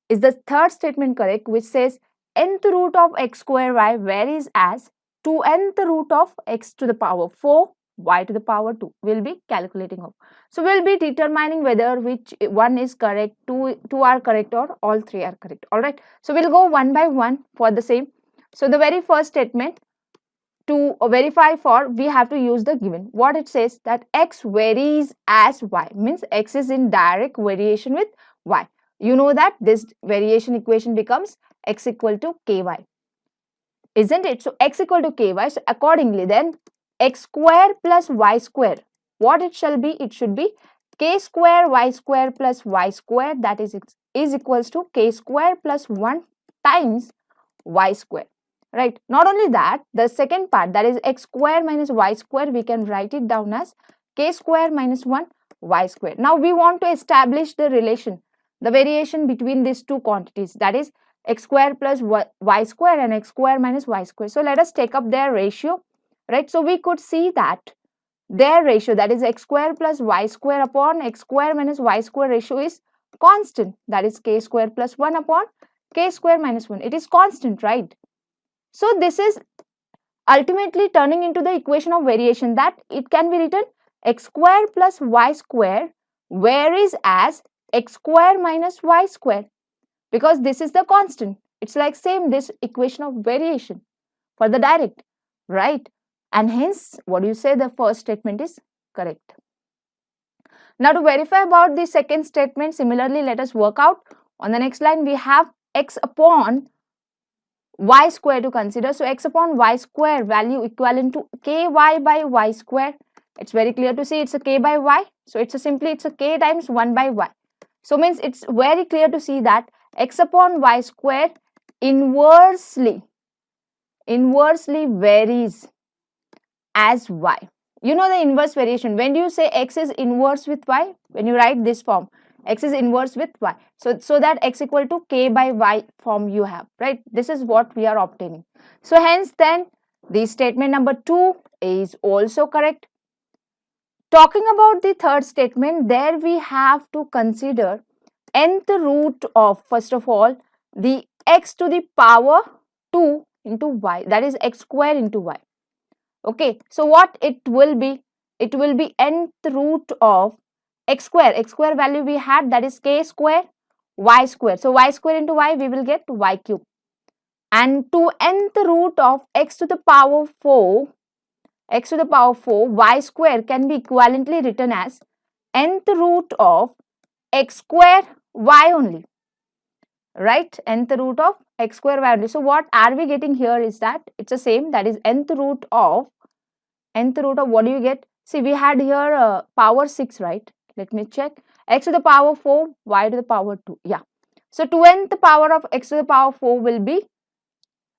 Is the third statement correct, which says nth root of x square y varies as 2nth root of x to the power 4 y to the power 2? We'll be calculating of. So we'll be determining whether which one is correct, two are correct, or all three are correct. All right. So we'll go one by one for the same. So the very first statement, to verify for, we have to use the given. What it says, that x varies as y, means x is in direct variation with y. You know that this variation equation becomes x equal to ky, isn't it? So x equal to ky. So accordingly then, x square plus y square, what it shall be? It should be k square y square plus y square, that is equals to k square plus 1 times y square, right? Not only that, the second part, that is x square minus y square, we can write it down as k square minus 1 y square. Now we want to establish the relation, the variation between these two quantities, that is x square plus y square and x square minus y square. So let us take up their ratio, right? So we could see that their ratio, that is x square plus y square upon x square minus y square ratio, is constant, that is k square plus 1 upon k square minus 1. It is constant, right? So this is ultimately turning into the equation of variation, that it can be written x square plus y square varies as x square minus y square, because this is the constant. It's like same this equation of variation for the direct, right? And hence, what do you say? The first statement is correct. Now to verify about the second statement, similarly, let us work out. On the next line, we have x upon y square to consider. So x upon y square value equivalent to ky by y square. It's very clear to see it's a k by y. So it's a k times 1 by y. So means it's very clear to see that x upon y square inversely varies as y. You know the inverse variation. When do you say x is inverse with y? When you write this form, x is inverse with y. So that x equal to k by y form you have, right? This is what we are obtaining. So hence then, the statement number 2 is also correct. Talking about the third statement, there we have to consider nth root of, first of all, the x to the power 2 into y, that is x square into y. Okay, so what it will be? It will be nth root of x square value we had, that is k square y square. So y square into y, we will get y cube. And to nth root of x to the power 4, y square can be equivalently written as nth root of x square y only, right? Nth root of x square y only. So what are we getting here is that it's the same, that is nth root of what do you get? See, we had here power 6, right? Let me check. X to the power 4, y to the power 2. Yeah. So 2nth power of x to the power 4 will be,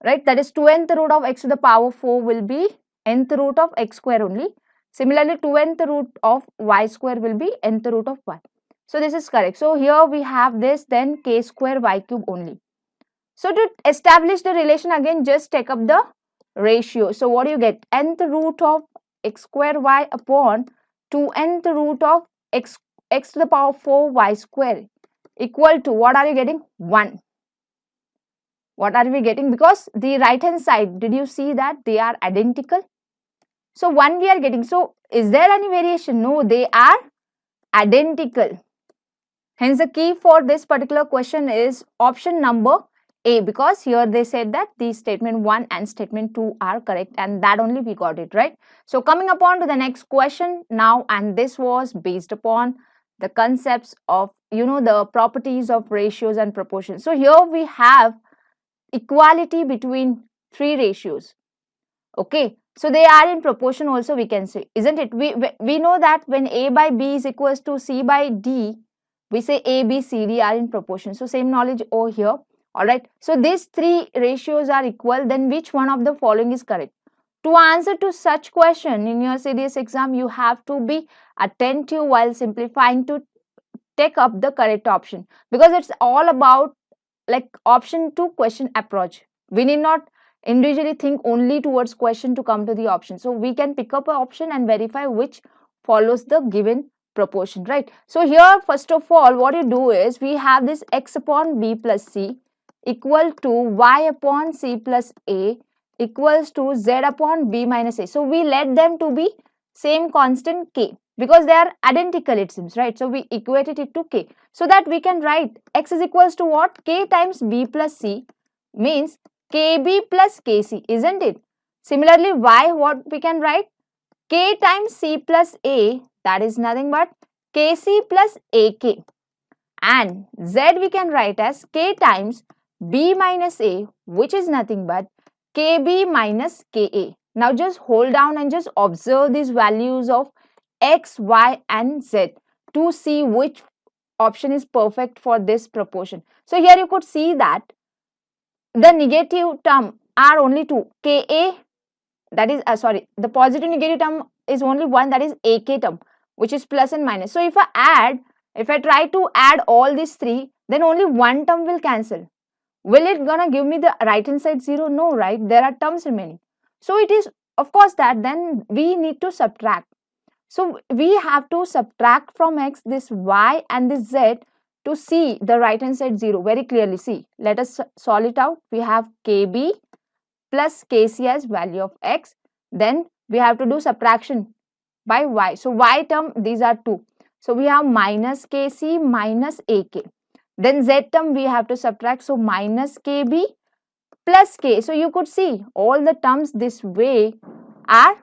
right, that is 2nth root of x to the power 4 will be nth root of x square only. Similarly, 2nth root of y square will be nth root of y. So this is correct. So here we have this, then k square y cube only. So to establish the relation again, just take up the ratio. So what do you get? Nth root of x square y upon 2nth root of x to the power 4 y square equal to, what are you getting? 1. What are we getting? Because the right hand side, did you see that they are identical? So 1 we are getting. So is there any variation? No, they are identical. Hence the key for this particular question is option number A, because here they said that the statement 1 and statement 2 are correct, and that only we got it, right? So coming upon to the next question now, and this was based upon the concepts of, the properties of ratios and proportions. So here we have equality between three ratios. Okay, so they are in proportion also, we can say, isn't it? We know that when A by B is equals to C by D, we say A, B, C, D are in proportion. So same knowledge over here. All right. So these three ratios are equal. Then which one of the following is correct? To answer to such question in your CDS exam, you have to be attentive while simplifying to take up the correct option, because it's all about like option to question approach. We need not individually think only towards question to come to the option. So we can pick up an option and verify which follows the given proportion, right? So here, first of all, what you do is we have this x upon b plus c equal to y upon c plus a equals to z upon b minus a. So we let them to be same constant k, because they are identical, it seems, right? So we equated it to k, so that we can write x is equals to what? K times b plus c means kb plus kc, isn't it? Similarly, y, what we can write? K times c plus a, that is nothing but kc plus ak, and z we can write as k times b minus a, which is nothing but kb minus ka. Now just hold down and just observe these values of x, y and z to see which option is perfect for this proportion. So here you could see that the negative term are only two, ka, that is the positive negative term is only one, that is ak term, which is plus and minus. So if I try to add all these three, then only one term will cancel. Will it gonna give me the right hand side 0? No, right? There are terms remaining. So it is, of course, that then we need to subtract. So we have to subtract from x this y and this z to see the right hand side 0 very clearly. See, let us solve it out. We have kb plus kc as value of x. Then we have to do subtraction by y. So y term, these are 2. So we have minus kc minus ak. Then z term we have to subtract. So minus kb plus k. So you could see all the terms this way are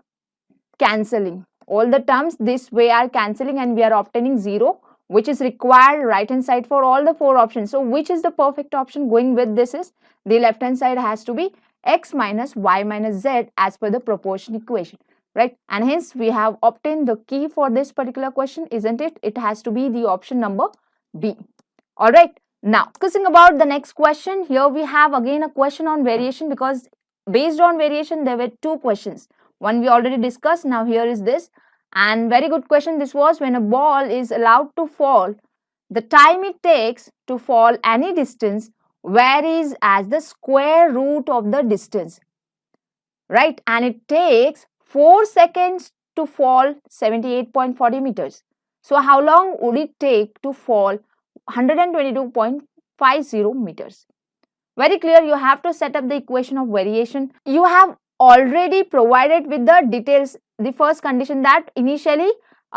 cancelling. All the terms this way are cancelling, and we are obtaining 0, which is required right hand side for all the 4 options. So which is the perfect option? Going with this is the left hand side has to be x minus y minus z as per the proportion equation, right? And hence we have obtained the key for this particular question, isn't it? It has to be the option number B. All right. Now discussing about the next question, here we have again a question on variation, because based on variation there were 2 questions. One we already discussed, now here is this, and very good question this was. When a ball is allowed to fall, the time it takes to fall any distance varies as the square root of the distance, right? And it takes 4 seconds to fall 78.40 meters. So how long would it take to fall 122.50 meters? Very clear, you have to set up the equation of variation. You have already provided with the details the first condition, that initially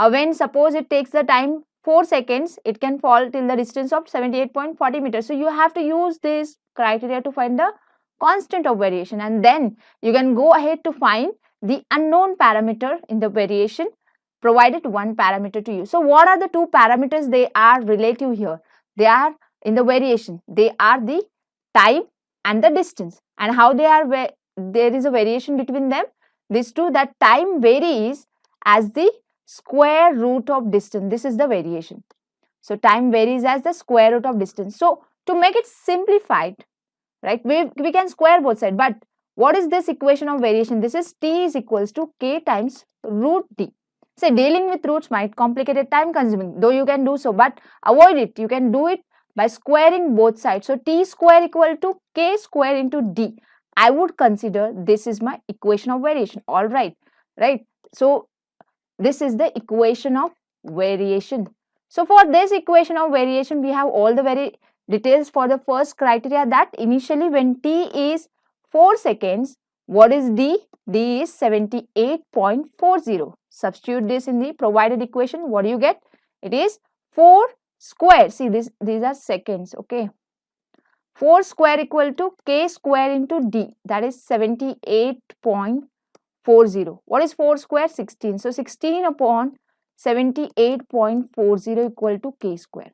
when suppose it takes the time 4 seconds, it can fall till the distance of 78.40 meters. So you have to use this criteria to find the constant of variation, and then you can go ahead to find the unknown parameter in the variation, provided one parameter to you. So what are the 2 parameters? They are relative here. They are in the variation. They are the time and the distance. And how they are, there is a variation between them. These 2, that time varies as the square root of distance. This is the variation. So time varies as the square root of distance. So to make it simplified, right, we can square both sides. But what is this equation of variation? This is t is equals to k times root d. Say dealing with roots might complicate it, time consuming, though you can do so, but avoid it. You can do it by squaring both sides. So t square equal to k square into d. I would consider this is my equation of variation. All right, right. So this is the equation of variation. So for this equation of variation, we have all the very details for the first criteria, that initially when t is 4 seconds, what is d? D is 78.40. Substitute this in the provided equation. What do you get? It is 4 square. See, these are seconds, okay. 4 square equal to k square into d, that is 78.40. What is 4 square? 16. So 16 upon 78.40 equal to k square.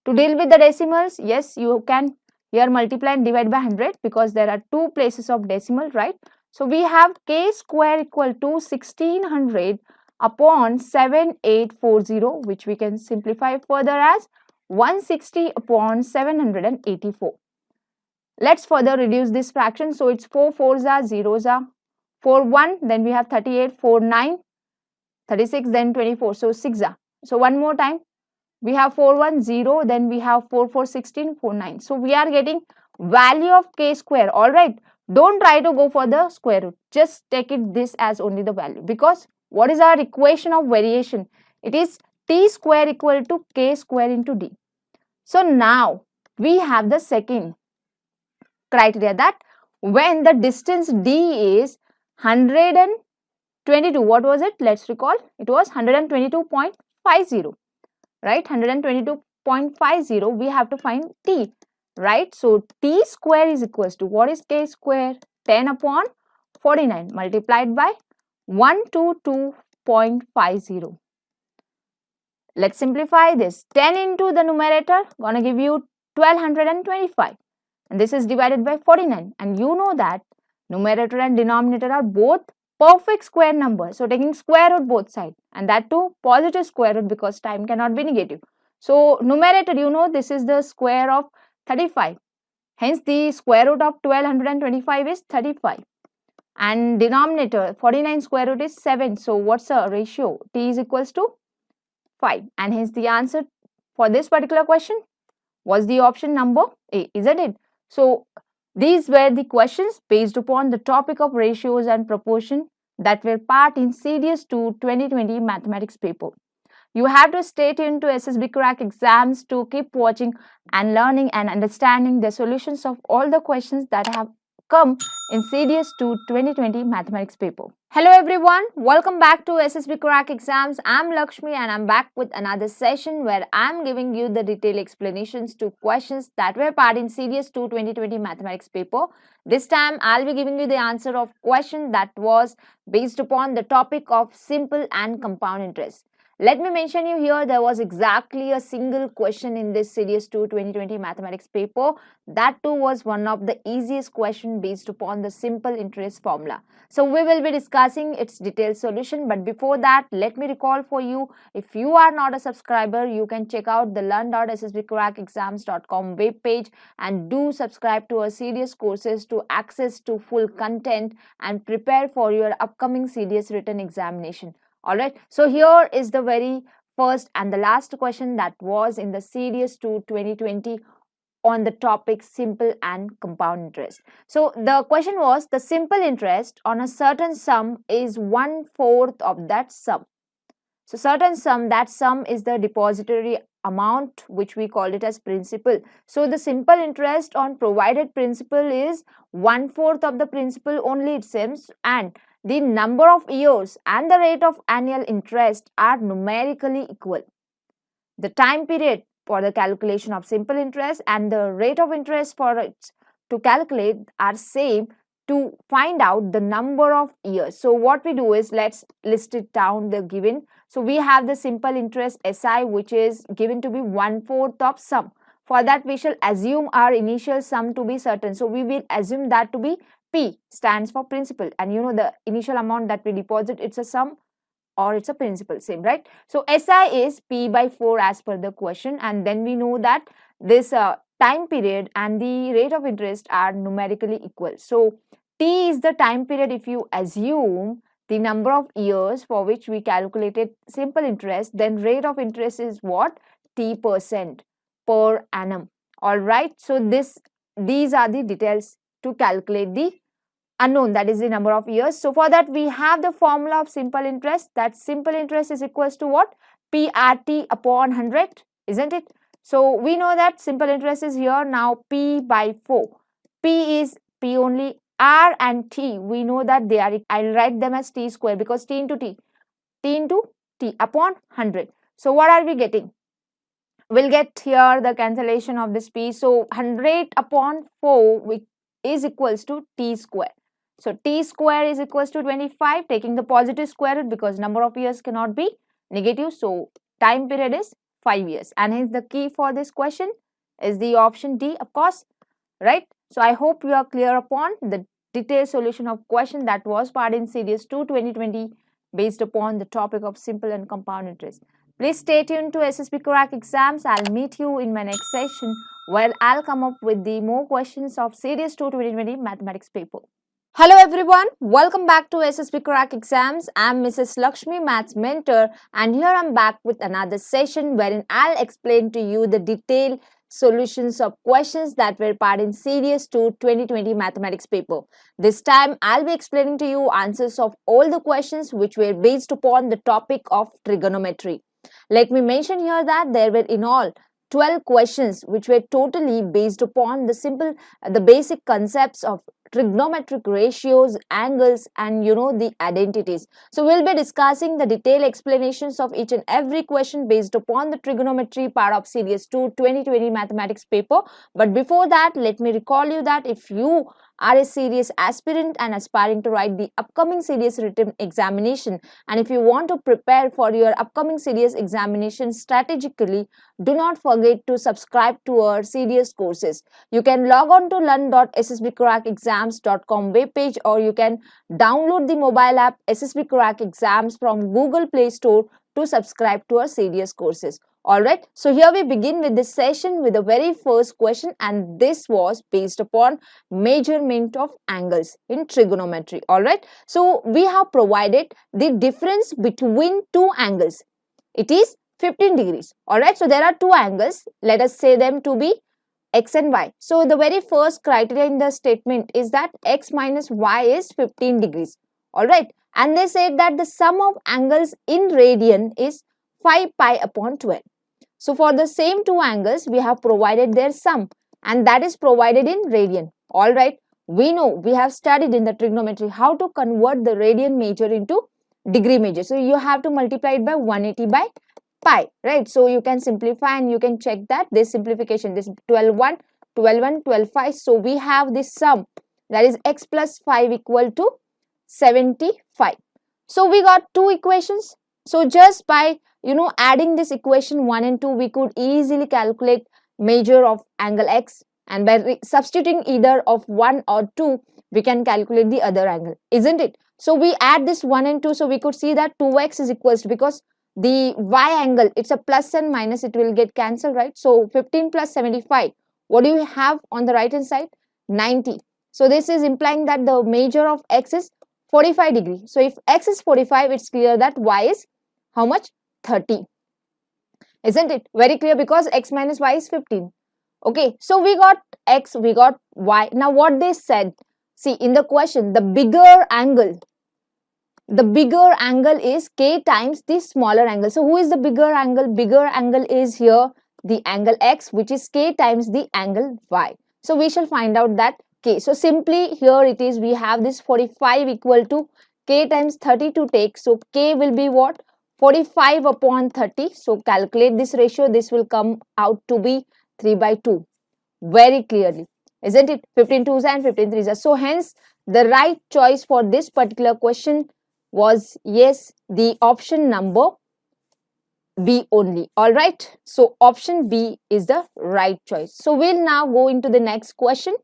To deal with the decimals, yes, you can here multiply and divide by 100 because there are two places of decimal, right? So we have k square equal to 1600 upon 7840, which we can simplify further as 160 upon 784. Let's further reduce this fraction. So it's 4 4s are zeros are 4 1, then we have 38, 4 9, 36, then 24. So 6 are. So one more time, we have 4 1 0, then we have 4 4 16, 4 9. So we are getting value of k square. All right, don't try to go for the square root. Just take it this as only the value, because what is our equation of variation? It is t square equal to k square into d. So now we have the second criteria, that when the distance d is 122, what was it? Let's recall. It was 122.50, right? 122.50, we have to find t, right? So t square is equals to, what is k square? 10 upon 49 multiplied by 122.50. Let's simplify this. 10 into the numerator gonna give you 1225, and this is divided by 49, and you know that numerator and denominator are both perfect square numbers. So taking square root both sides, and that too positive square root because time cannot be negative. So numerator, you know, this is the square of 35. Hence the square root of 1225 is 35. And denominator 49 square root is 7. So what's the ratio? T is equals to 5. And hence the answer for this particular question was the option number A, isn't it? So these were the questions based upon the topic of ratios and proportion that were part in CDS 2 2020 mathematics paper. You have to stay tuned to SSB Crack exams to keep watching and learning and understanding the solutions of all the questions that have come in CDS 2 2020 mathematics paper. Hello everyone, welcome back to SSB Crack exams. I'm Lakshmi and I'm back with another session where I'm giving you the detailed explanations to questions that were part in CDS 2 2020 mathematics paper. This time I'll be giving you the answer of question that was based upon the topic of simple and compound interest. Let me mention you here, there was exactly a single question in this CDS 2 2020 mathematics paper. That too was one of the easiest question based upon the simple interest formula. So we will be discussing its detailed solution, but before that, let me recall for you, if you are not a subscriber, you can check out the learn.ssbcrackexams.com webpage and do subscribe to our CDS courses to access to full content and prepare for your upcoming CDS written examination. Alright, so here is the very first and the last question that was in the CDS 2 2020 on the topic simple and compound interest. So the question was, the simple interest on a certain sum is 1/4 of that sum. So certain sum, that sum is the depository amount which we called it as principal. So the simple interest on provided principal is 1/4 of the principal only, it seems, and the number of years and the rate of annual interest are numerically equal. The time period for the calculation of simple interest and the rate of interest for it to calculate are same to find out the number of years. So what we do is, let's list it down the given. So we have the simple interest SI, which is given to be 1/4 of sum. For that we shall assume our initial sum to be certain. So we will assume that to be P, stands for principal, and you know the initial amount that we deposit, it's a sum or it's a principal, same, right? So SI is P by 4 as per the question, and then we know that this time period and the rate of interest are numerically equal. So T is the time period if you assume the number of years for which we calculated simple interest, then rate of interest is what? T% per annum. All right. So these are the details to calculate the unknown, that is the number of years. So for that we have the formula of simple interest, that simple interest is equals to what? PRT upon 100, isn't it? So we know that simple interest is here now P by 4. P is P only, R and T, we know that they are, I'll write them as T square because T into T into T upon 100. So what are we getting? We'll get here the cancellation of this P. So 100 upon 4 is equals to T square. So T square is equals to 25, taking the positive square root because number of years cannot be negative. So time period is 5 years, and hence the key for this question is the option D, of course, right? So I hope you are clear upon the detailed solution of question that was part in CDS 2 2020 based upon the topic of simple and compound interest. Please stay tuned to SSB Crack Exams. I'll meet you in my next session where I'll come up with the more questions of CDS 2 2020 mathematics paper. Hello everyone, welcome back to SSB Crack Exams. I'm Mrs. Lakshmi, Maths Mentor, and here I'm back with another session wherein I'll explain to you the detailed solutions of questions that were part in CDS 2 2020 mathematics paper. This time I'll be explaining to you answers of all the questions which were based upon the topic of trigonometry. Let me mention here that there were in all 12 questions which were totally based upon the basic concepts of trigonometric ratios, angles, and the identities. So we'll be discussing the detailed explanations of each and every question based upon the trigonometry part of CDS 2 2020 mathematics paper. But before that, let me recall you that if you are a serious aspirant and aspiring to write the upcoming CDS written examination, and if you want to prepare for your upcoming CDS examination strategically, do not forget to subscribe to our CDS courses. You can log on to learn.ssbcrackexams.com webpage, or you can download the mobile app SSB Crack Exams from Google Play Store to subscribe to our CDS courses. Alright, so here we begin with this session with the very first question, and this was based upon measurement of angles in trigonometry. Alright, so we have provided the difference between two angles. It is 15 degrees. Alright, so there are two angles. Let us say them to be x and y. So the very first criteria in the statement is that x minus y is 15 degrees. Alright, and they said that the sum of angles in radian is 5 pi upon 12. So for the same two angles, we have provided their sum, and that is provided in radian. Alright, we know, we have studied in the trigonometry how to convert the radian measure into degree measure. So you have to multiply it by 180 by pi, right? So you can simplify and you can check that this simplification, this 12 1, 12 1, 12 5. So we have this sum, that is x plus 5 equal to 75. So we got two equations. So just by adding this equation 1 and 2, we could easily calculate measure of angle x, and by substituting either of 1 or 2, we can calculate the other angle, isn't it? So we add this 1 and 2, so we could see that 2x is equals to, because the y angle, it's a plus and minus, it will get cancelled, right? So 15 plus 75, what do you have on the right hand side? 90. So this is implying that the measure of x is 45 degree. So if x is 45, it's clear that y is how much? 30. Isn't it? Very clear, because x minus y is 15. Okay, so we got x, we got y. Now what they said, see in the question, the bigger angle is k times the smaller angle. So who is the bigger angle? Bigger angle is here the angle x, which is k times the angle y. So we shall find out that k. So simply here it is, we have this 45 equal to k times 30 to take. So k will be what? 45 upon 30. So calculate this ratio. This will come out to be 3 by 2. Very clearly. Isn't it? 15 2s and 15 3s. So hence the right choice for this particular question was, yes, the option number B only. Alright. So option B is the right choice. So we'll now go into the next question,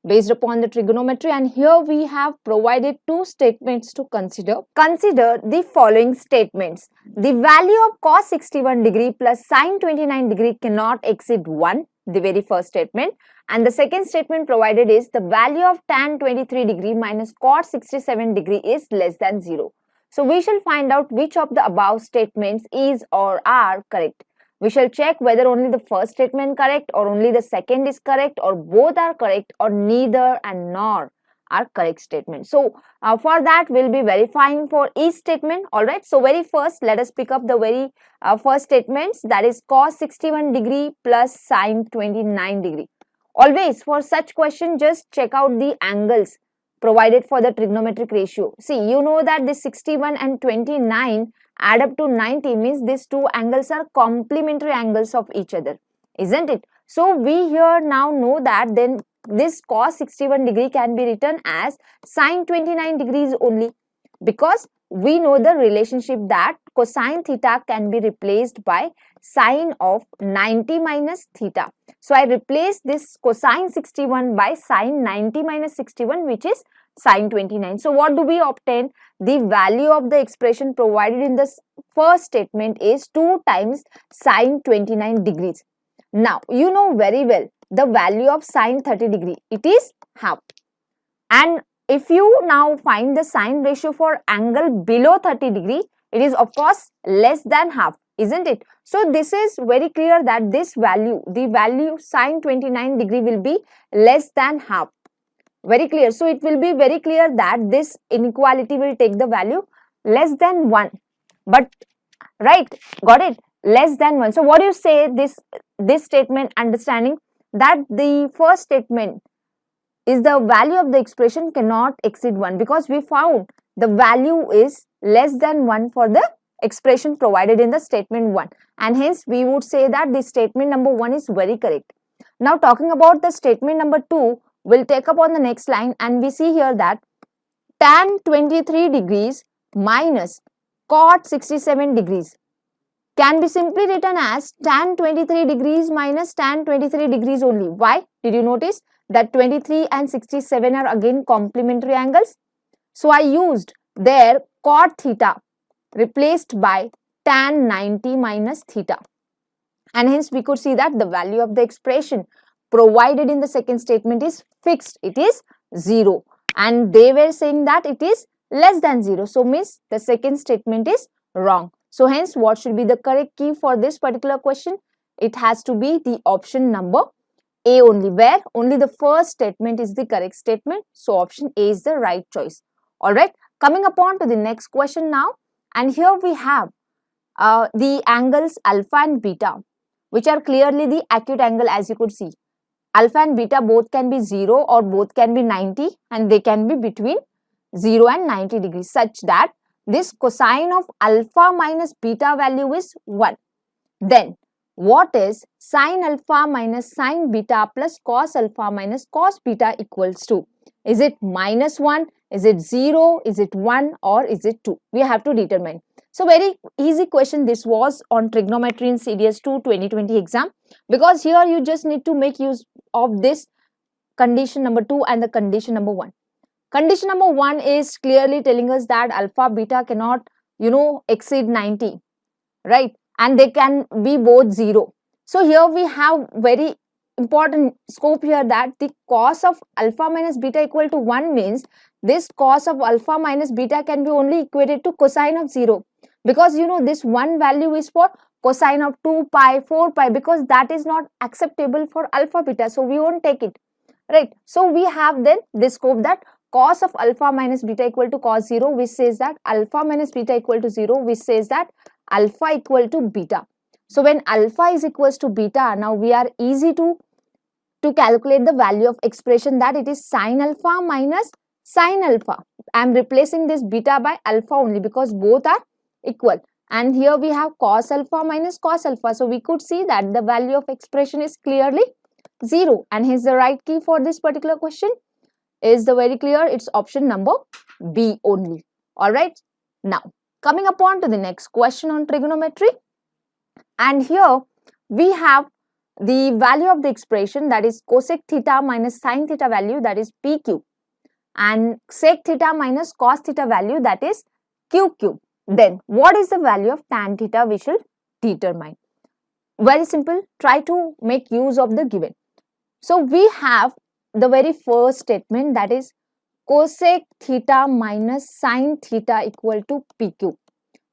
based upon the trigonometry, and here we have provided two statements to consider. Consider the following statements. The value of cos 61 degree plus sin 29 degree cannot exceed 1, the very first statement. And the second statement provided is the value of tan 23 degree minus cos 67 degree is less than 0. So we shall find out which of the above statements is or are correct. We shall check whether only the first statement correct or only the second is correct or both are correct or neither and nor are correct statements. So for that we'll be verifying for each statement. Alright, so very first let us pick up the very first statements, that is cos 61 degree plus sin 29 degree. Always for such question just check out the angles provided for the trigonometric ratio. See, you know that this 61 and 29 add up to 90, means these two angles are complementary angles of each other, isn't it? So we here now know that then this cos 61 degree can be written as sin 29 degrees only, because we know the relationship that cosine theta can be replaced by sine of 90 minus theta. So I replace this cosine 61 by sine 90 minus 61, which is sine 29. So what do we obtain? The value of the expression provided in the first statement is 2 times sine 29 degrees. Now you know very well the value of sine 30 degree, it is half. And if you now find the sine ratio for angle below 30 degree, it is of course less than half, isn't it? So this is very clear that this value, the value sine 29 degree will be less than half. Very clear. So it will be very clear that this inequality will take the value less than 1. But right, got it? Less than 1. So what do you say this statement, understanding that the first statement is the value of the expression cannot exceed 1, because we found the value is less than 1 for the expression provided in the statement 1, and hence we would say that the statement number 1 is very correct. Now talking about the statement number 2, we'll take up on the next line, and we see here that tan 23 degrees minus cot 67 degrees can be simply written as tan 23 degrees minus tan 23 degrees only. Why? Did you notice that 23 and 67 are again complementary angles? So I used there cot theta replaced by tan 90 minus theta, and hence we could see that the value of the expression provided in the second statement is fixed, it is 0, and they were saying that it is less than 0. So means the second statement is wrong. So hence what should be the correct key for this particular question? It has to be the option number A only, where only the first statement is the correct statement. So option A is the right choice. Alright, coming upon to the next question now, and here we have the angles alpha and beta, which are clearly the acute angle, as you could see. Alpha and beta both can be 0 or both can be 90, and they can be between 0 and 90 degrees, such that this cosine of alpha minus beta value is 1. Then what is sine alpha minus sine beta plus cos alpha minus cos beta equals to? Is it minus 1? Is it 0? Is it 1? Or is it 2? We have to determine. So very easy question. This was on trigonometry in CDS 2 2020 exam, because here you just need to make use of this condition number 2 and the condition number 1. Condition number 1 is clearly telling us that alpha beta cannot, exceed 90, right? And they can be both 0. So here we have very important scope here, that the cos of alpha minus beta equal to 1 means this cos of alpha minus beta can be only equated to cosine of 0, because this one value is for cosine of 2 pi, 4 pi, because that is not acceptable for alpha beta, so we won't take it, right? So we have then this scope that cos of alpha minus beta equal to cos 0, which says that alpha minus beta equal to 0, which says that alpha equal to beta. So when alpha is equals to beta, now we are easy to calculate the value of expression, that it is sine alpha minus sine alpha. I am replacing this beta by alpha only because both are equal, and here we have cos alpha minus cos alpha. So we could see that the value of expression is clearly 0, and hence the right key for this particular question is the very clear, it's option number B only. Alright, now coming upon to the next question on trigonometry, and here we have the value of the expression, that is cosec theta minus sin theta value, that is p cube, and sec theta minus cos theta value, that is q cube. Then what is the value of tan theta we shall determine? Very simple, try to make use of the given. So we have the very first statement, that is cosec theta minus sin theta equal to p cube.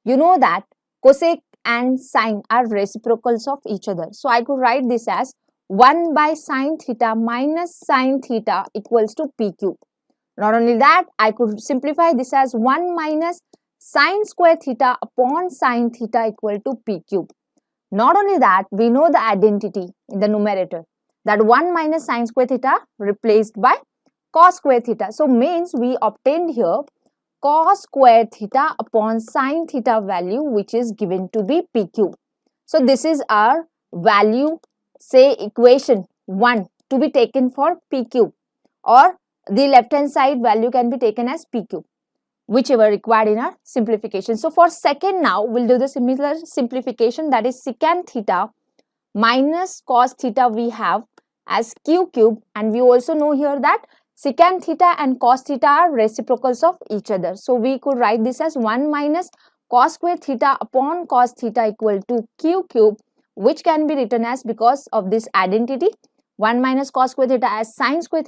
You know that cosec and sine are reciprocals of each other. So I could write this as 1 by sine theta minus sine theta equals to p cube. Not only that, I could simplify this as 1 minus sine square theta upon sine theta equal to p cube. Not only that, we know the identity in the numerator, that 1 minus sine square theta replaced by cos square theta. So means we obtained here cos square theta upon sine theta value, which is given to be p cube. So this is our value, say equation 1 to be taken for p cube, or the left hand side value can be taken as p cube, whichever required in our simplification. So for second, now we'll do the similar simplification, that is secant theta minus cos theta we have as q cube, and we also know here that secant theta and cos theta are reciprocals of each other. So we could write this as 1 minus cos square theta upon cos theta equal to q cube, which can be written as, because of this identity, 1 minus cos square theta as sine square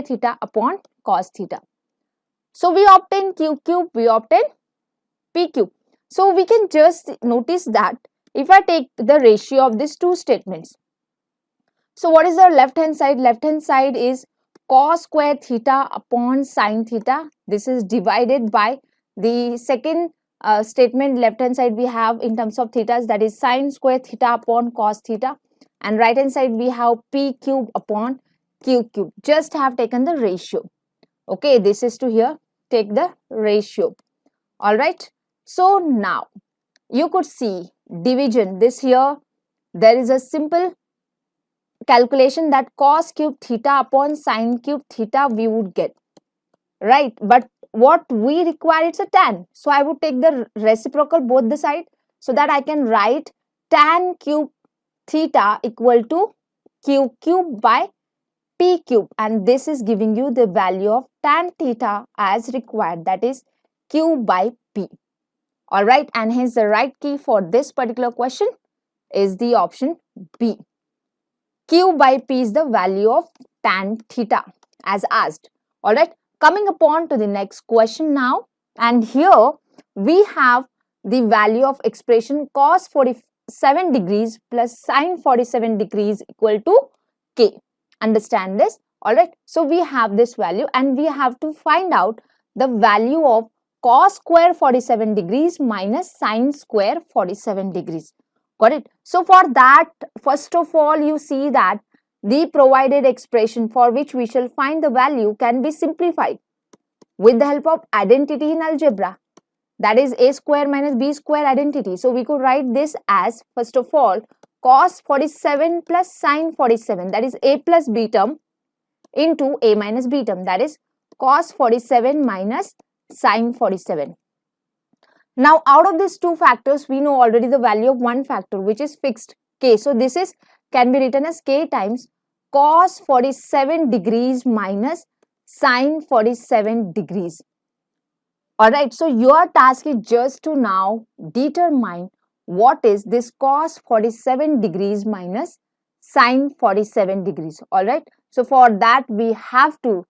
theta upon cos theta. So we obtain q cube, we obtain p cube. So we can just notice that if I take the ratio of these two statements, so what is the left hand side? Left hand side is cos square theta upon sine theta. This is divided by the second statement, left hand side we have in terms of thetas, that is sine square theta upon cos theta, and right hand side we have p cube upon q cube. Just have taken the ratio. Okay, this is to here, take the ratio. Alright, so now you could see division. This here, there is a simple calculation that cos cube theta upon sine cube theta we would get, right? But what we require, it's a tan. So I would take the reciprocal both the side, so that I can write tan cube theta equal to q cube by p cube, and this is giving you the value of tan theta as required, that is q by p. Alright, and hence the right key for this particular question is the option B. Q by P is the value of tan theta as asked. Alright, coming upon to the next question now, and here we have the value of expression cos 47 degrees plus sin 47 degrees equal to K. Understand this? Alright, so we have this value and we have to find out the value of cos square 47 degrees minus sin square 47 degrees. Got it? So for that, first of all, you see that the provided expression for which we shall find the value can be simplified with the help of identity in algebra, that is a square minus b square identity. So we could write this as, first of all, cos 47 plus sin 47, that is a plus b term, into a minus b term, that is cos 47 minus sin 47. Now out of these two factors, we know already the value of one factor, which is fixed k. So this is can be written as k times cos 47 degrees minus sin 47 degrees. Alright, so your task is just to now determine what is this cos 47 degrees minus sin 47 degrees. Alright, so for that we have to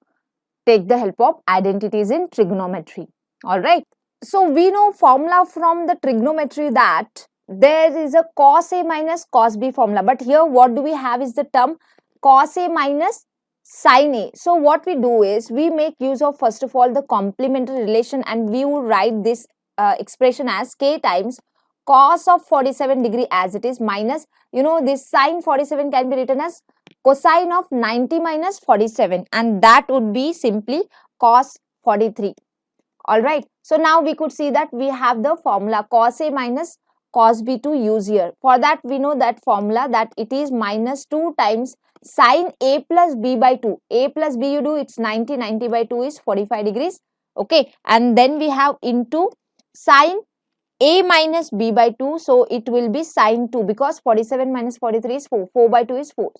take the help of identities in trigonometry. Alright, so we know formula from the trigonometry that there is a cos A minus cos B formula, but here what do we have is the term cos A minus sin A. So what we do is we make use of, first of all, the complementary relation, and we will write this expression as k times cos of 47 degree as it is minus, you know, this sin 47 can be written as cosine of 90 minus 47, and that would be simply cos 43. Alright, so now we could see that we have the formula cos A minus cos B to use here. For that we know that formula, that it is minus 2 times sin A plus B by 2. A plus B you do, it's 90, 90 by 2 is 45 degrees. Okay, and then we have into sin a minus b by 2, so it will be sine 2, because 47 minus 43 is 4, 4 by 2 is 4,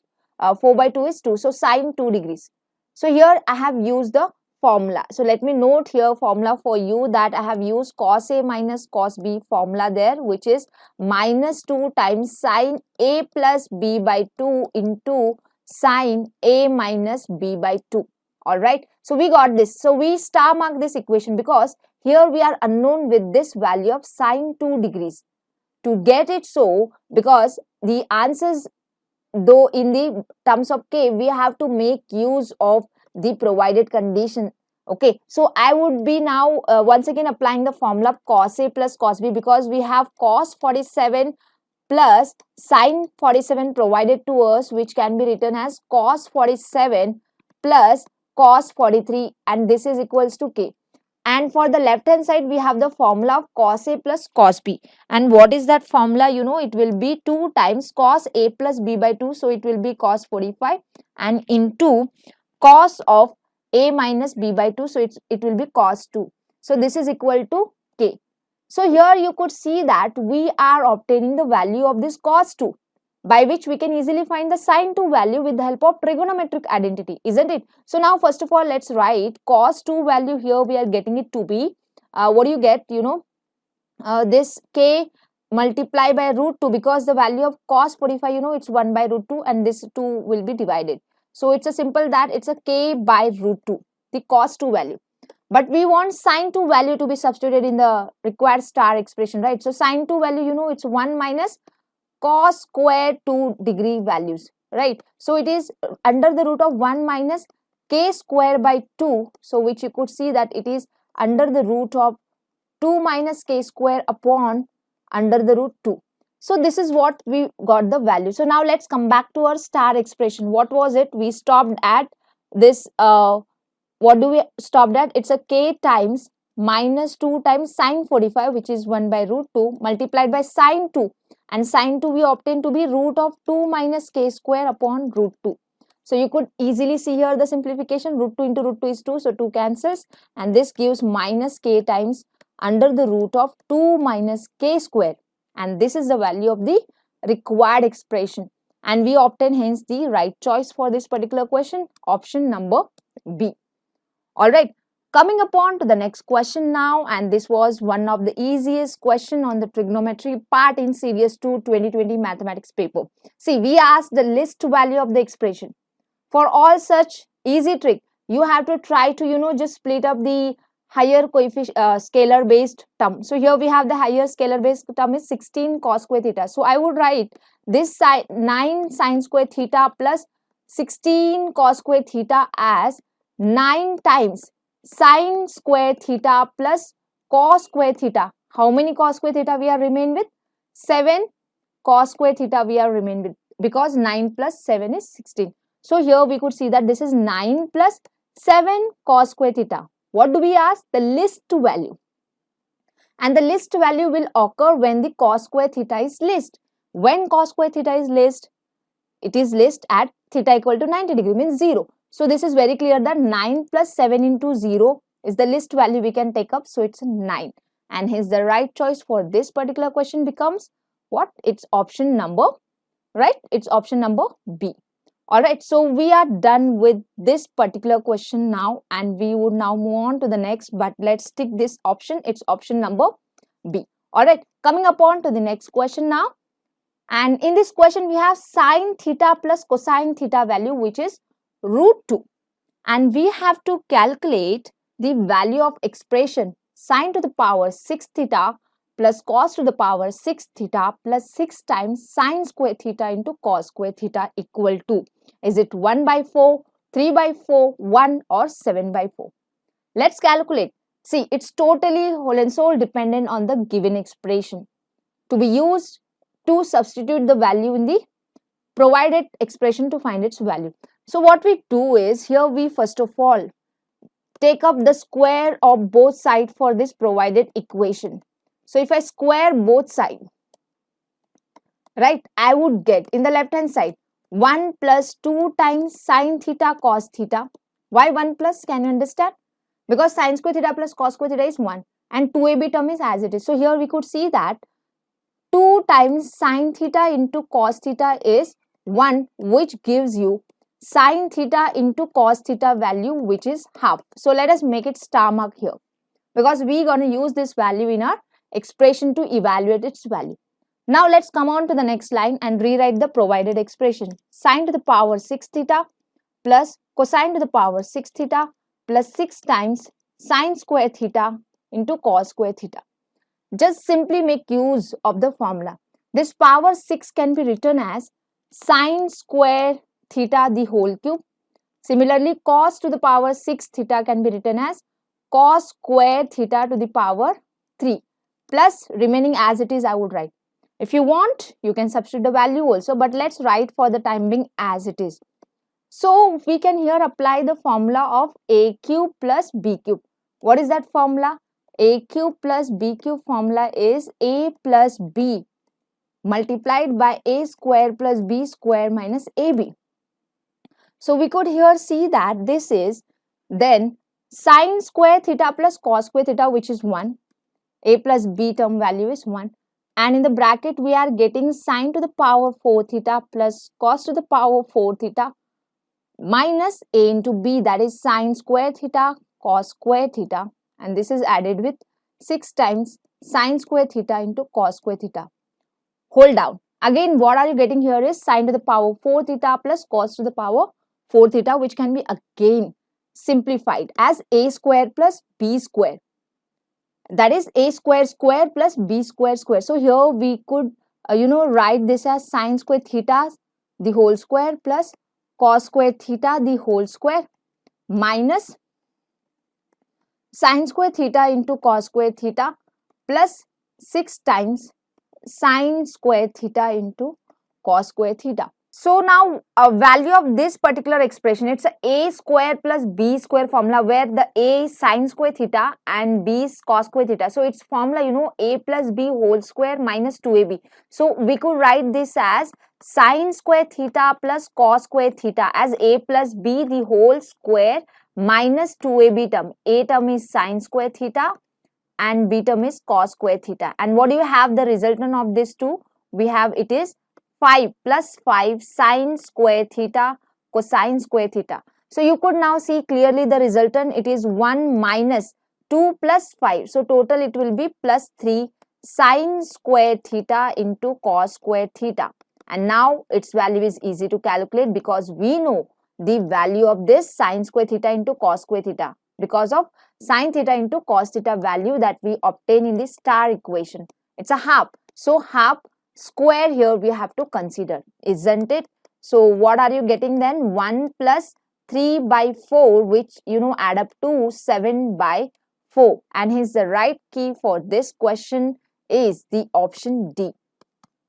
4 by 2 is 2, so sine 2 degrees. So here I have used the formula. So let me note here formula for you, that I have used cos a minus cos b formula there, which is minus 2 times sine a plus b by 2 into sine a minus b by 2. Alright, so we got this. So we star mark this equation because here we are unknown with this value of sine 2 degrees. To get it so, because the answers, though in the terms of k, we have to make use of the provided condition. Okay, so I would be now once again applying the formula cos a plus cos b, because we have cos 47 plus sine 47 provided to us, which can be written as cos 47 plus cos 43, and this is equals to k. And for the left hand side, we have the formula of cos a plus cos b. And what is that formula? You know, it will be 2 times cos a plus b by 2. So it will be cos 45 and into cos of a minus b by 2. So it will be cos 2. So this is equal to k. So here you could see that we are obtaining the value of this cos 2, by which we can easily find the sine 2 value with the help of trigonometric identity, isn't it? So now first of all, let's write cos 2 value. Here we are getting it to be, what do you get? You know, this k multiply by root 2, because the value of cos 45, you know, it's 1 by root 2, and this 2 will be divided. So it's a simple that it's a k by root 2, the cos 2 value. But we want sine 2 value to be substituted in the required star expression, right? So sine 2 value, you know, it's 1 minus cos square 2 degree values, right? So it is under the root of 1 minus k square by 2, so which you could see that it is under the root of 2 minus k square upon under the root 2. So this is what we got the value. So now let's come back to our star expression. What was it? We stopped at this, what do we stopped at? It's a k times minus 2 times sine 45, which is 1 by root 2, multiplied by sine 2, and sine 2 we obtain to be root of 2 minus k square upon root 2. So you could easily see here the simplification, root 2 into root 2 is 2, so 2 cancels, and this gives minus k times under the root of 2 minus k square, and this is the value of the required expression, and we obtain hence the right choice for this particular question, option number B. Alright, coming upon to the next question now, and this was one of the easiest question on the trigonometry part in Series 2 2020 mathematics paper. See, we asked the list value of the expression. For all such easy trick, you have to try to, you know, just split up the higher coefficient scalar based term. So here we have the higher scalar based term is 16 cos square theta. So I would write this side 9 sin square theta plus 16 cos square theta as 9 times sin square theta plus cos square theta. How many cos square theta we are remain with? 7 cos square theta we are remain with, because 9 plus 7 is 16. So here we could see that this is 9 plus 7 cos square theta. What do we ask? The list value. And the list value will occur when the cos square theta is list. When cos square theta is list, it is list at theta equal to 90 degree, means 0. So this is very clear that 9 plus 7 into 0 is the list value we can take up. So it's 9. And hence the right choice for this particular question becomes what? It's option number, right? It's option number B. Alright, so we are done with this particular question now, and we would now move on to the next, but let's tick this option. It's option number B. Alright, coming upon to the next question now. And in this question, we have sine theta plus cosine theta value, which is root 2. And we have to calculate the value of expression sine to the power 6 theta plus cos to the power 6 theta plus 6 times sine square theta into cos square theta equal to, is it 1 by 4, 3 by 4, 1 or 7 by 4? Let's calculate. See, it's totally whole and sole dependent on the given expression to be used to substitute the value in the provided expression to find its value. So what we do is, here we first of all take up the square of both sides for this provided equation. So if I square both sides, right, I would get in the left hand side 1 plus 2 times sine theta cos theta. Why 1 plus? Can you understand? Because sine square theta plus cos square theta is 1. and 2ab term is as it is. So here we could see that 2 times sine theta into cos theta is 1, which gives you sine theta into cos theta value, which is half. So let us make it star mark here, because we're going to use this value in our expression to evaluate its value. Now let's come on to the next line and rewrite the provided expression. Sine to the power 6 theta plus cosine to the power 6 theta plus 6 times sine square theta into cos square theta. Just simply make use of the formula. This power 6 can be written as sine square theta the whole cube. Similarly, cos to the power 6 theta can be written as cos square theta to the power 3, plus remaining as it is I would write. If you want, you can substitute the value also, but let's write for the time being as it is. So we can here apply the formula of a cube plus b cube. What is that formula? A cube plus b cube formula is a plus b multiplied by a square plus b square minus ab. So we could here see that this is then sine square theta plus cos square theta, which is 1. A plus b term value is 1. And in the bracket, we are getting sine to the power 4 theta plus cos to the power 4 theta minus a into b, that is sine square theta cos square theta. And this is added with 6 times sine square theta into cos square theta. Hold down. Again, what are you getting here is sine to the power 4 theta plus cos to the power 4 theta, which can be again simplified as a square plus b square. That is a square square plus b square square. So here we could write this as sine square theta the whole square plus cos square theta the whole square minus sine square theta into cos square theta plus 6 times sine square theta into cos square theta. So now a value of this particular expression, it's a square plus b square formula, where the a is sine square theta and b is cos square theta. So its formula, a plus b whole square minus 2ab. So we could write this as sine square theta plus cos square theta as a plus b the whole square minus 2ab term. A term is sine square theta and b term is cos square theta. And what do you have the resultant of this two? We have it is 5 plus 5 sine square theta cosine square theta. So you could now see clearly the resultant, it is 1 minus 2 plus 5. So total it will be plus 3 sine square theta into cos square theta. And now its value is easy to calculate, because we know the value of this sine square theta into cos square theta because of sine theta into cos theta value that we obtain in the star equation. It's a half. So half square here we have to consider, isn't it? So what are you getting then? 1 plus 3 by 4, which add up to 7 by 4. And hence the right key for this question is the option D.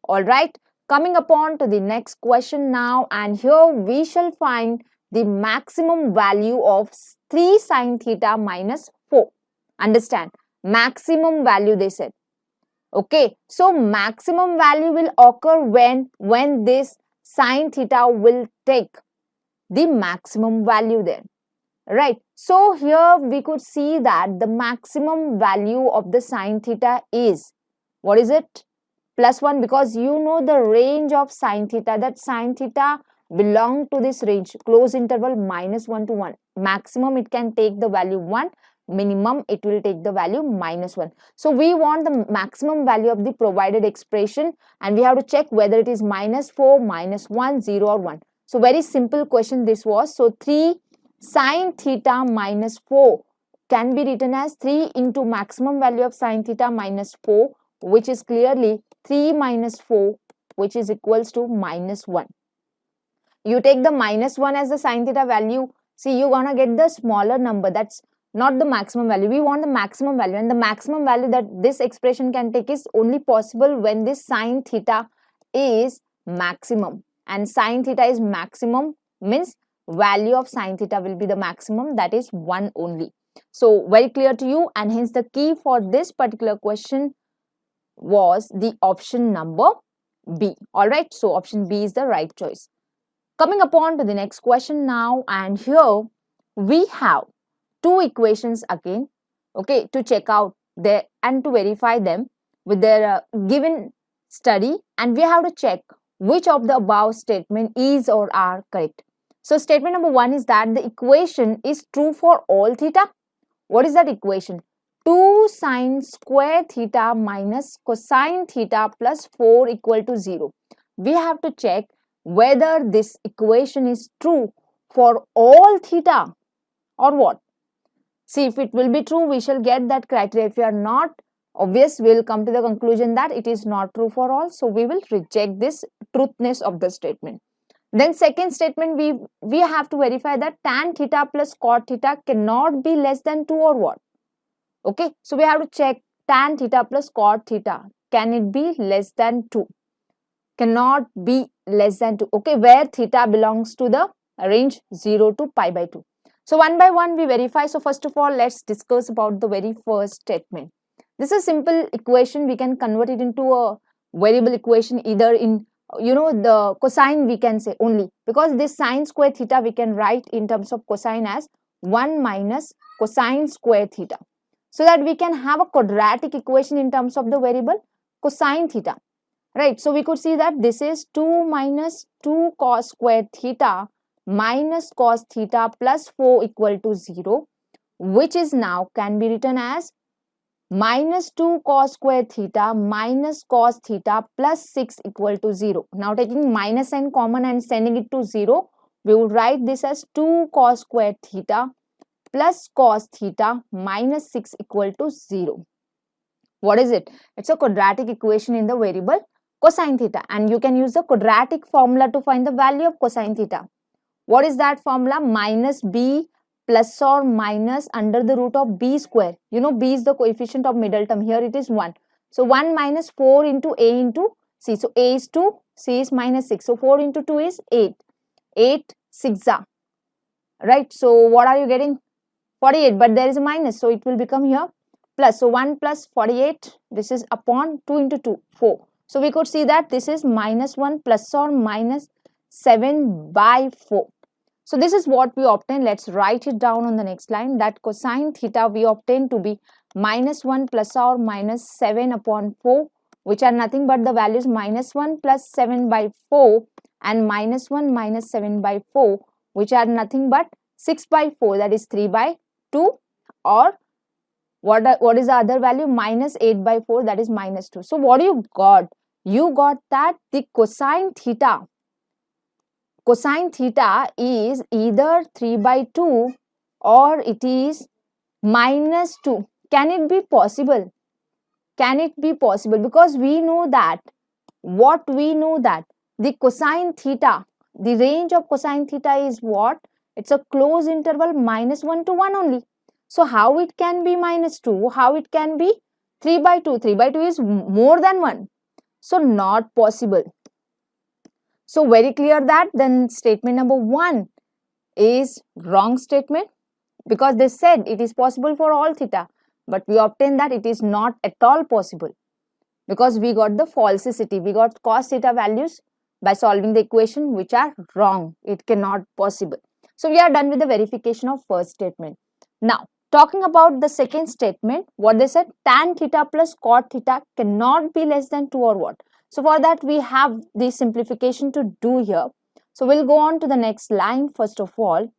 Alright, coming upon to the next question now, and here we shall find the maximum value of 3 sine theta minus 4. Understand, maximum value they said. Okay, so maximum value will occur when this sine theta will take the maximum value there, right? So here we could see that the maximum value of the sine theta is, what is it? Plus 1, because the range of sine theta, that sine theta belong to this range, close interval minus 1 to 1. Maximum it can take the value 1. Minimum it will take the value minus 1. So we want the maximum value of the provided expression, and we have to check whether it is minus 4, minus 1, 0 or 1. So very simple question this was. So 3 sine theta minus 4 can be written as 3 into maximum value of sine theta minus 4, which is clearly 3 minus 4, which is equals to minus 1. You take the minus 1 as the sine theta value. See, you're gonna get the smaller number. That's not the maximum value. We want the maximum value, and the maximum value that this expression can take is only possible when this sine theta is maximum, and sine theta is maximum means value of sine theta will be the maximum, that is 1 only. So very clear to you, and hence the key for this particular question was the option number B. Alright, so option B is the right choice. Coming upon to the next question now, and here we have two equations again, okay, to check out and to verify them with their given study, and we have to check which of the above statement is or are correct. So statement number 1 is that the equation is true for all theta. What is that equation? 2 sine square theta minus cosine theta plus 4 equal to 0. We have to check whether this equation is true for all theta or what. See, if it will be true, we shall get that criteria. If you are not, obvious, we will come to the conclusion that it is not true for all. So we will reject this truthness of the statement. Then second statement, we have to verify that tan theta plus cot theta cannot be less than 2 or what. Okay, so we have to check tan theta plus cot theta. Can it be less than 2? Cannot be less than 2. Okay, where theta belongs to the range 0 to pi by 2. So one by one we verify. So first of all, let's discuss about the very first statement. This is a simple equation. We can convert it into a variable equation, either in the cosine we can say only, because this sine square theta we can write in terms of cosine as 1 minus cosine square theta, so that we can have a quadratic equation in terms of the variable cosine theta, right? So we could see that this is 2 minus 2 cos square theta minus cos theta plus 4 equal to 0, which is now can be written as minus 2 cos square theta minus cos theta plus 6 equal to 0. Now taking minus sign common and sending it to 0, we would write this as 2 cos square theta plus cos theta minus 6 equal to 0. What is it? It's a quadratic equation in the variable cosine theta, and you can use the quadratic formula to find the value of cosine theta. What is that formula? Minus b plus or minus under the root of b square. B is the coefficient of middle term. Here it is 1. So 1 minus 4 into a into c. So a is 2, c is minus 6. So 4 into 2 is 8. 8 6 are. Right. So what are you getting? 48. But there is a minus. So it will become here plus. So 1 plus 48. This is upon 2 into 2. 4. So we could see that this is minus 1 plus or minus 7 by 4. So this is what we obtain. Let's write it down on the next line, that cosine theta we obtain to be minus 1 plus or minus 7 upon 4, which are nothing but the values minus 1 plus 7 by 4 and minus 1 minus 7 by 4, which are nothing but 6 by 4, that is 3 by 2, or what is the other value? Minus 8 by 4, that is minus 2. So what you got? You got that the cosine theta is either 3 by 2 or it is minus 2. Can it be possible? Can it be possible? Because we know that, the cosine theta, the range of cosine theta is what? It's a closed interval minus 1 to 1 only. So how it can be minus 2? How it can be 3 by 2? 3 by 2 is more than 1. So not possible. So very clear that then statement number 1 is wrong statement, because they said it is possible for all theta, but we obtained that it is not at all possible, because we got the falsity. We got cos theta values by solving the equation which are wrong. It cannot possible. So we are done with the verification of first statement. Now talking about the second statement, what they said, tan theta plus cot theta cannot be less than 2 or what. So for that we have the simplification to do here. So we'll go on to the next line first of all.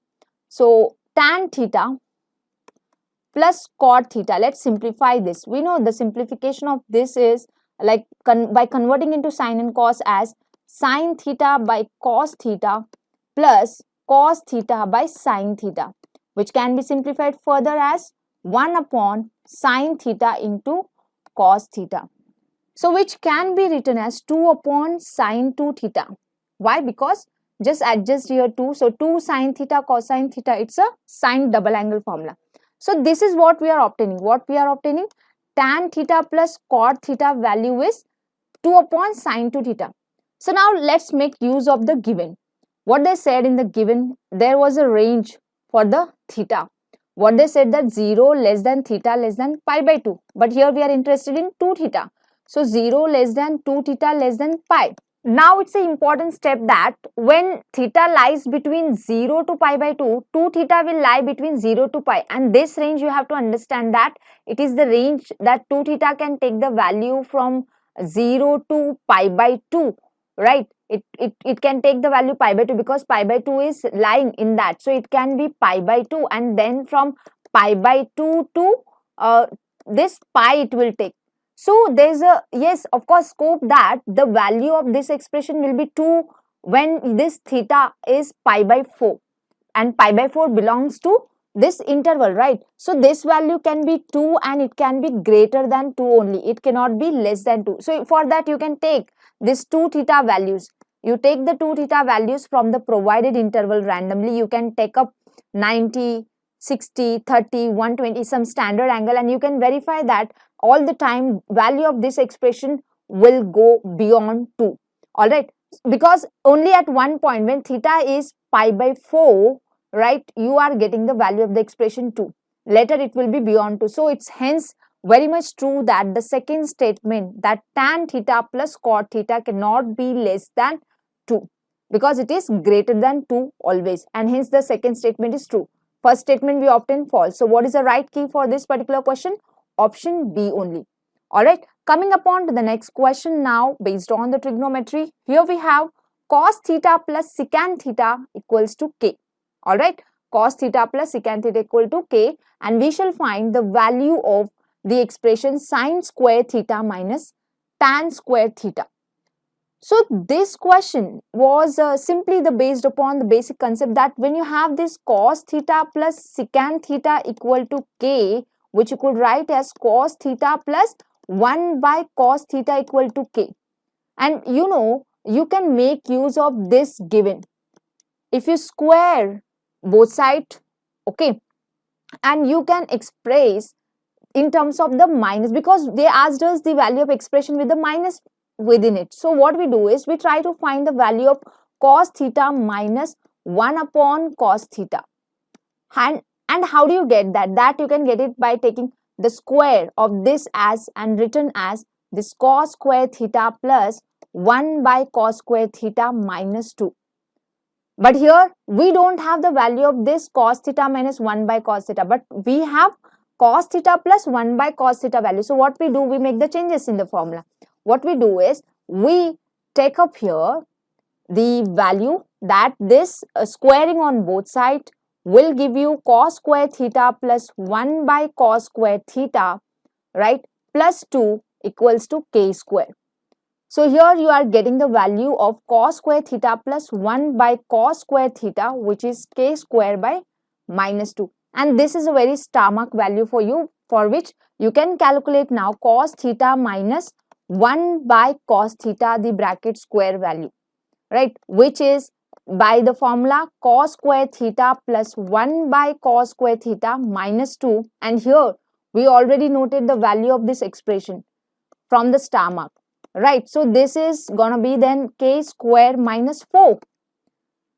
So tan theta plus cot theta, let's simplify this. We know the simplification of this is like by converting into sine and cos as sine theta by cos theta plus cos theta by sine theta, which can be simplified further as 1 upon sine theta into cos theta. So which can be written as 2 upon sine 2 theta. Why? Because just adjust here 2. So 2 sine theta cosine theta, it's a sine double angle formula. So this is what we are obtaining. What we are obtaining? Tan theta plus cot theta value is 2 upon sine 2 theta. So now let's make use of the given. What they said in the given, there was a range for the theta. What they said that 0 less than theta less than pi by 2. But here we are interested in 2 theta. So 0 less than 2 theta less than pi. Now it's an important step that when theta lies between 0 to pi by 2, 2 theta will lie between 0 to pi, and this range you have to understand that it is the range that 2 theta can take the value from 0 to pi by 2, right? It can take the value pi by 2 because pi by 2 is lying in that, so it can be pi by 2, and then from pi by 2 to this pi it will take. So there's a, yes, of course, scope that the value of this expression will be 2 when this theta is pi by 4, and pi by 4 belongs to this interval, right? So this value can be 2 and it can be greater than 2 only. It cannot be less than 2. So for that you can take this 2 theta values. You take the 2 theta values from the provided interval randomly. You can take up 90, 60, 30, 120, some standard angle, and you can verify that all the time value of this expression will go beyond 2. All right, because only at one point when theta is pi by 4, right, you are getting the value of the expression 2. Later it will be beyond 2. So it's hence very much true that the second statement that tan theta plus cot theta cannot be less than 2 because it is greater than 2 always, and hence the second statement is true. First statement we obtain false. So what is the right key for this particular question? Option B only. Alright, coming upon to the next question now based on the trigonometry. Here we have cos theta plus secant theta equals to k. Alright, cos theta plus secant theta equal to k, and we shall find the value of the expression sin square theta minus tan square theta. So this question was simply based upon the basic concept that when you have this cos theta plus secant theta equal to k, which you could write as cos theta plus 1 by cos theta equal to k. And you know, you can make use of this given. If you square both sides, okay, and you can express in terms of the minus, because they asked us the value of expression with the minus within it. So what we do is we try to find the value of cos theta minus 1 upon cos theta. And how do you get that? That you can get it by taking the square of this as and written as this cos square theta plus 1 by cos square theta minus 2. But here we don't have the value of this cos theta minus 1 by cos theta, but we have cos theta plus 1 by cos theta value. So what we do, we make the changes in the formula. What we do is we take up here the value that this squaring on both sides will give you cos square theta plus 1 by cos square theta, right, plus 2 equals to k square. So here you are getting the value of cos square theta plus 1 by cos square theta, which is k square by minus 2. And this is a very star mark value for you, for which you can calculate now cos theta minus 1 by cos theta, the bracket square value, right, which is by the formula cos square theta plus 1 by cos square theta minus 2. And here we already noted the value of this expression from the star mark, right? So this is gonna be then k square minus 4,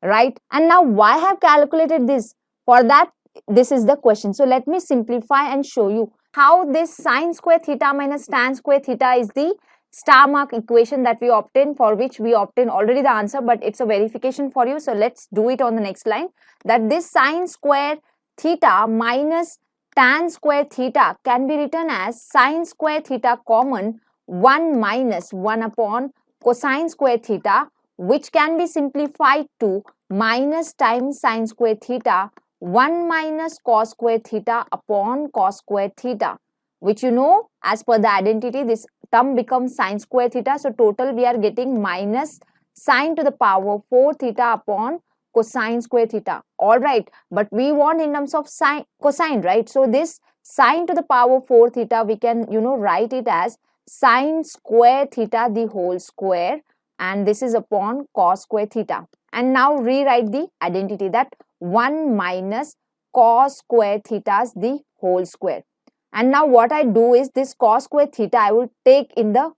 right? And now why I have calculated this? For that, this is the question. So let me simplify and show you how this sin square theta minus tan square theta is the star mark equation that we obtain, for which we obtain already the answer, but it's a verification for you. So let's do it on the next line, that this sin square theta minus tan square theta can be written as sin square theta common 1 minus 1 upon cosine square theta, which can be simplified to minus times sin square theta 1 minus cos square theta upon cos square theta, which you know as per the identity this term becomes sin square theta. So total we are getting minus sine to the power 4 theta upon cosine square theta. All right, but we want in terms of sine cosine, right? So this sine to the power 4 theta we can write it as sine square theta the whole square, and this is upon cos square theta. And now rewrite the identity that 1 minus cos square theta is the whole square. And now what I do is this cos square theta I will take in the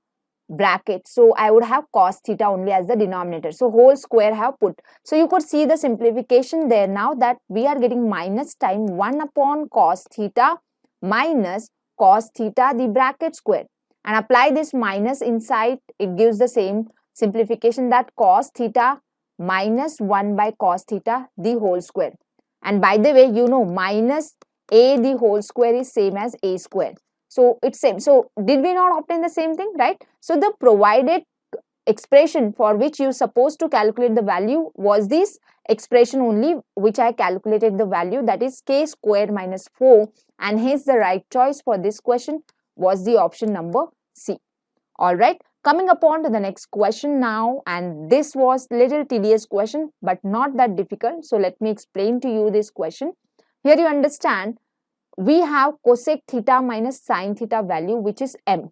bracket. So I would have cos theta only as the denominator. So whole square have put. So you could see the simplification there now, that we are getting minus times 1 upon cos theta minus cos theta the bracket square. And apply this minus inside, it gives the same simplification, that cos theta minus 1 by cos theta the whole square. And by the way, you know minus a the whole square is same as a square. So it's same. So did we not obtain the same thing, right? So the provided expression for which you supposed to calculate the value was this expression only, which I calculated the value, that is k square minus 4, and hence the right choice for this question was the option number C. Alright, coming upon to the next question now, and this was little tedious question but not that difficult. So let me explain to you this question. Here you understand we have cosec theta minus sin theta value, which is m,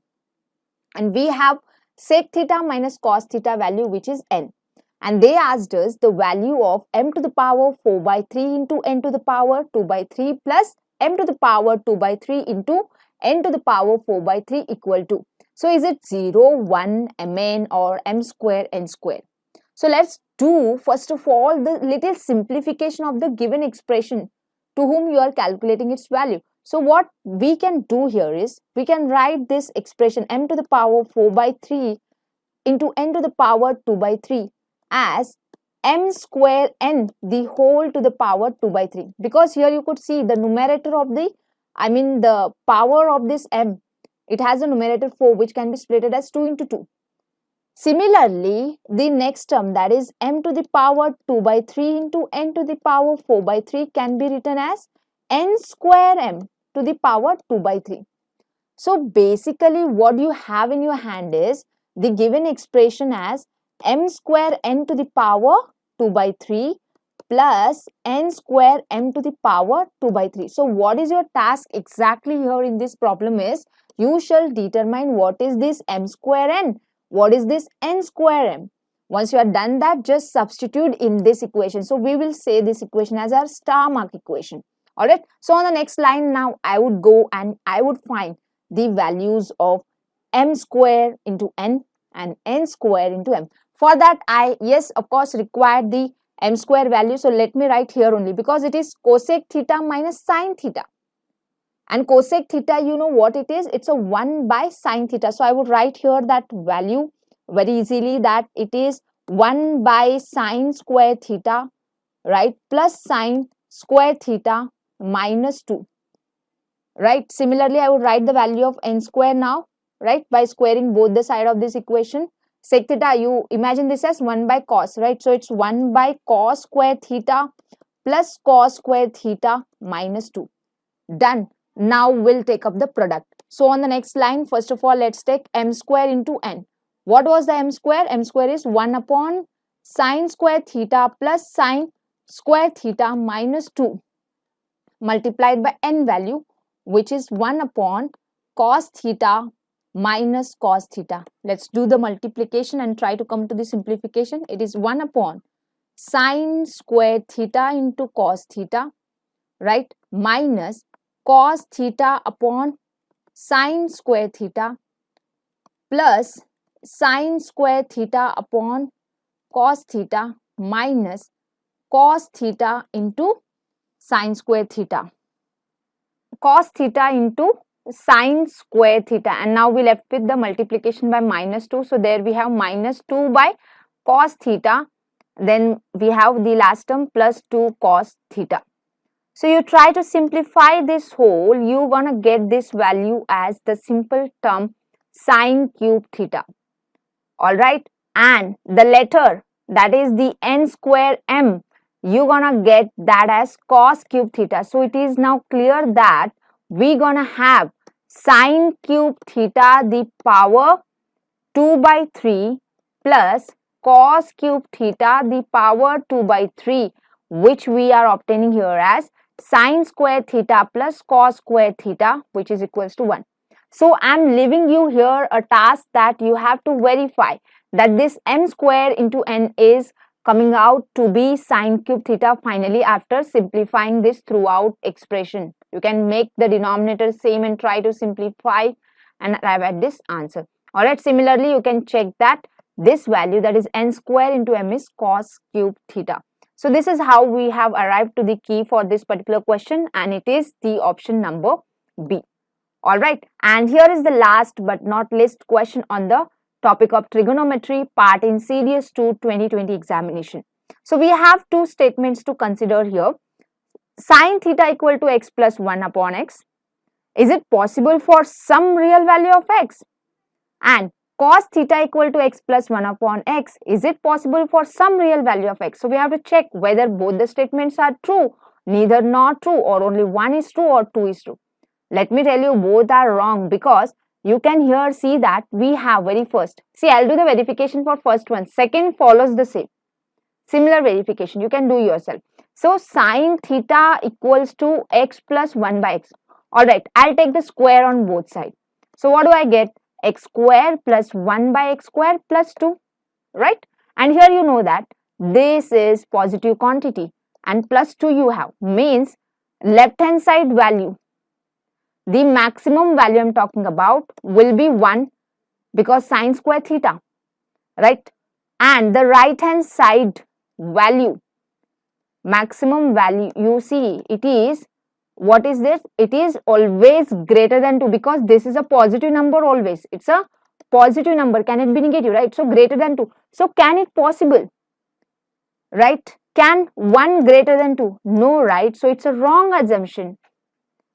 and we have sec theta minus cos theta value, which is n, and they asked us the value of m to the power 4 by 3 into n to the power 2 by 3 plus m to the power 2 by 3 into n to the power 4 by 3 equal to. So is it 0, 1, mn or m square n square? So let's do first of all the little simplification of the given expression to whom you are calculating its value. So what we can do here is we can write this expression m to the power 4 by 3 into n to the power 2 by 3 as m square n the whole to the power 2 by 3, because here you could see the numerator of the the power of this m, it has a numerator 4 which can be split as 2 into 2. Similarly, the next term, that is m to the power 2 by 3 into n to the power 4 by 3 can be written as n square m to the power 2 by 3. So basically what you have in your hand is the given expression as m square n to the power 2 by 3 plus n square m to the power 2 by 3. So what is your task exactly here in this problem is you shall determine what is this m square n, what is this n square m. Once you have done that, just substitute in this equation. So we will say this equation as our star mark equation. Alright, so on the next line now I would go and I would find the values of m square into n and n square into m. For that I, yes, of course required the m square value. So let me write here only, because it is cosec theta minus sin theta. And cosec theta, you know what it is? It's a 1 by sin theta. So I would write here that value very easily, that it is 1 by sin square theta, right, plus sin square theta minus 2, right. Similarly, I would write the value of n square now, right, by squaring both the side of this equation. Sec theta, you imagine this as 1 by cos, right. So it's 1 by cos square theta plus cos square theta minus 2. Done. Now we'll take up the product. So on the next line, first of all, let's take m square into n. What was the m square? M square is 1 upon sin square theta plus sin square theta minus 2 multiplied by n value, which is 1 upon cos theta minus cos theta. Let's do the multiplication and try to come to the simplification. It is 1 upon sin square theta into cos theta, right, minus cos theta upon sin square theta plus sin square theta upon cos theta minus cos theta into sin square theta. Cos theta into sin square theta, and now we left with the multiplication by minus 2. So there we have minus 2 by cos theta, then we have the last term plus 2 cos theta. So you try to simplify this whole, you gonna get this value as the simple term sin cube theta. Alright, and the letter, that is the n square m, you gonna get that as cos cube theta. So it is now clear that we gonna have sin cube theta the power 2 by 3 plus cos cube theta the power 2 by 3, which we are obtaining here as sin square theta plus cos square theta, which is equals to 1. So I am leaving you here a task that you have to verify that this m square into n is coming out to be sin cube theta finally after simplifying this throughout expression. You can make the denominator same and try to simplify and arrive at this answer. Alright, similarly you can check that this value, that is n square into m, is cos cube theta. So this is how we have arrived to the key for this particular question, and it is the option number B. Alright, and here is the last but not least question on the topic of trigonometry part in CDS 2 2020 examination. So we have two statements to consider here. Sin theta equal to x plus 1 upon x. Is it possible for some real value of x? And cos theta equal to x plus 1 upon x. Is it possible for some real value of x? So we have to check whether both the statements are true, neither not true, or only one is true or two is true. Let me tell you, both are wrong, because you can here see that we have very first. See, I'll do the verification for first one. Second follows the same. Similar verification. You can do yourself. So, sin theta equals to x plus 1 by x. Alright, I'll take the square on both sides. So, what do I get? X square plus 1 by x square plus 2. Right? And here you know that this is positive quantity. And plus 2 you have. Means left hand side value, the maximum value I'm talking about, will be 1 because sin square theta, right? And the right hand side value, maximum value, you see it is, what is this? It is always greater than 2 because this is a positive number always. It's a positive number. Can it be negative, right? So greater than 2. So can it possible, right? Can 1 greater than 2? No, right? So it's a wrong assumption.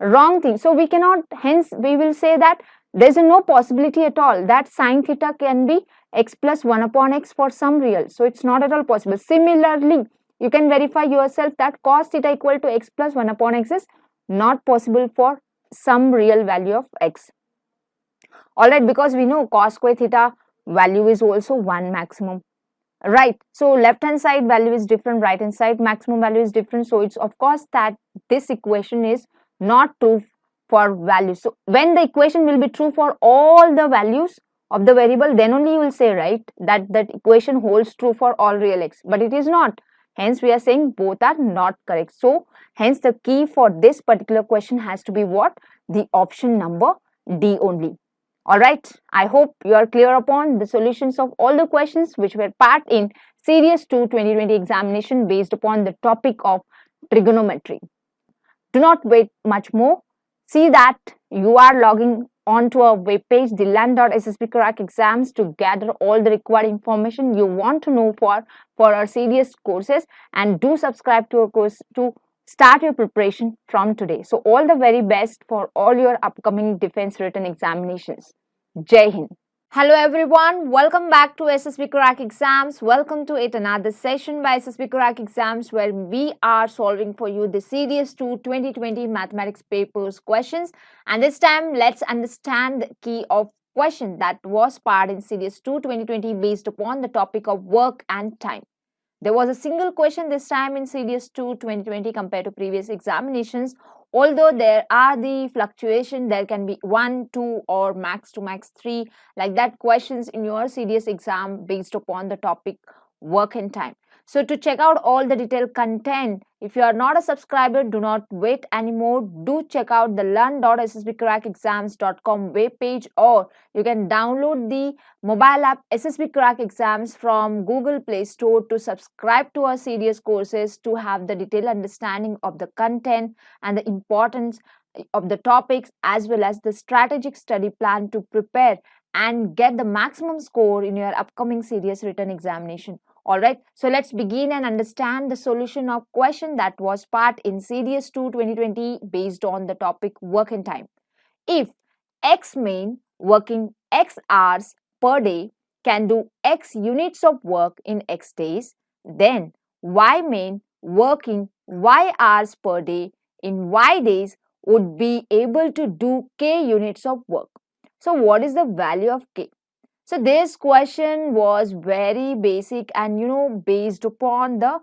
Wrong thing. So we cannot, hence we will say that there is no possibility at all that sin theta can be x plus 1 upon x for some real. So it's not at all possible. Similarly, you can verify yourself that cos theta equal to x plus 1 upon x is not possible for some real value of x. Alright, because we know cos square theta value is also 1 maximum. Right. So left hand side value is different, right hand side maximum value is different. So it's of course that this equation is not true for values. So when the equation will be true for all the values of the variable, then only you will say, right, that equation holds true for all real x, but it is not. Hence we are saying both are not correct. So hence the key for this particular question has to be what? The option number D only. Alright, I hope you are clear upon the solutions of all the questions which were part in CDS 2 2020 examination based upon the topic of trigonometry. Do not wait much more. See that you are logging on to our webpage, the learn.ssbcrack exams, to gather all the required information you want to know for our CDS courses, and do subscribe to our course to start your preparation from today. So all the very best for all your upcoming defense written examinations. Jai Hind. Hello everyone, welcome back to SSB Crack Exams. Welcome to yet another session by SSB Crack Exams, where we are solving for you the CDS 2 2020 mathematics papers questions. And this time let's understand the key of question that was part in CDS 2 2020 based upon the topic of work and time. There was a single question this time in CDS 2 2020 compared to previous examinations. Although there are the fluctuation, there can be 1, 2 or max to max 3 like that questions in your CDS exam based upon the topic work and time. So to check out all the detailed content, if you are not a subscriber, do not wait anymore. Do check out the learn.ssbcrackexams.com webpage, or you can download the mobile app SSB Crack Exams from Google Play Store to subscribe to our CDS courses to have the detailed understanding of the content and the importance of the topics, as well as the strategic study plan to prepare and get the maximum score in your upcoming CDS written examination. Alright, so let's begin and understand the solution of question that was part in CDS 2 2020 based on the topic work and time. If X main working X hours per day can do X units of work in X days, then Y main working Y hours per day in Y days would be able to do K units of work. So what is the value of K? So this question was very basic and based upon the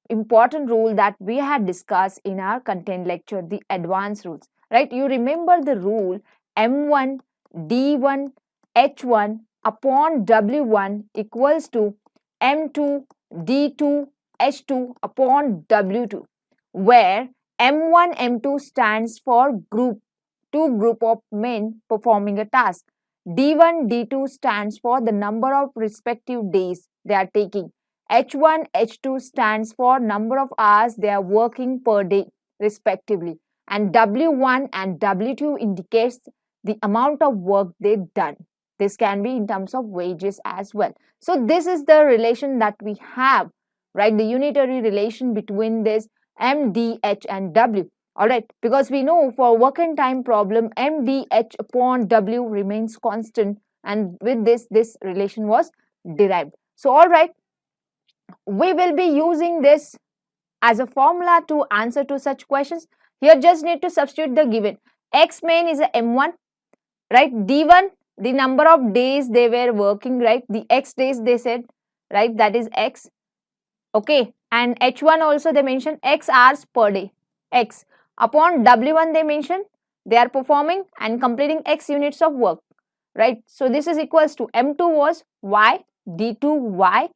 important rule that we had discussed in our content lecture, the advanced rules, right? You remember the rule M1 D1 H1 upon W1 equals to M2 D2 H2 upon W2, where M1 M2 stands for group of men performing a task. D1, D2 stands for the number of respective days they are taking. H1, H2 stands for number of hours they are working per day respectively. And W1 and W2 indicates the amount of work they've done. This can be in terms of wages as well. So this is the relation that we have, right? The unitary relation between this M, D, H and W. Alright, because we know for work and time problem, M, D, H upon W remains constant, and with this relation was derived. So alright, we will be using this as a formula to answer to such questions. Here just need to substitute the given. X main is a M1, right? D1, the number of days they were working, right? The X days they said, right? That is X. Okay. And H1 also they mentioned X hours per day. X. Upon W1 they mentioned they are performing and completing X units of work, right? So this is equals to M2 was Y, D2 Y,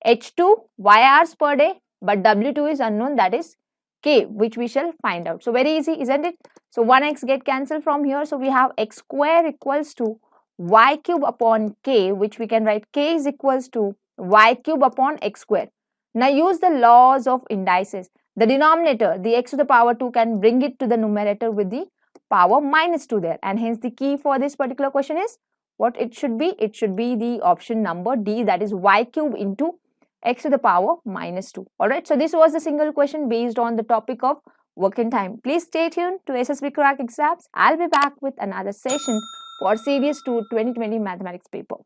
H2 Y hours per day, but W2 is unknown, that is K, which we shall find out. So very easy, isn't it? So 1x get cancelled from here. So we have x square equals to y cube upon k, which we can write k is equals to y cube upon x square. Now use the laws of indices. The denominator, the x to the power 2, can bring it to the numerator with the power minus 2 there. And hence the key for this particular question is what it should be? It should be the option number D, that is y cube into x to the power minus 2. Alright, so this was the single question based on the topic of work and time. Please stay tuned to SSB Crack Exams. I'll be back with another session for CDS 2 2020 Mathematics paper.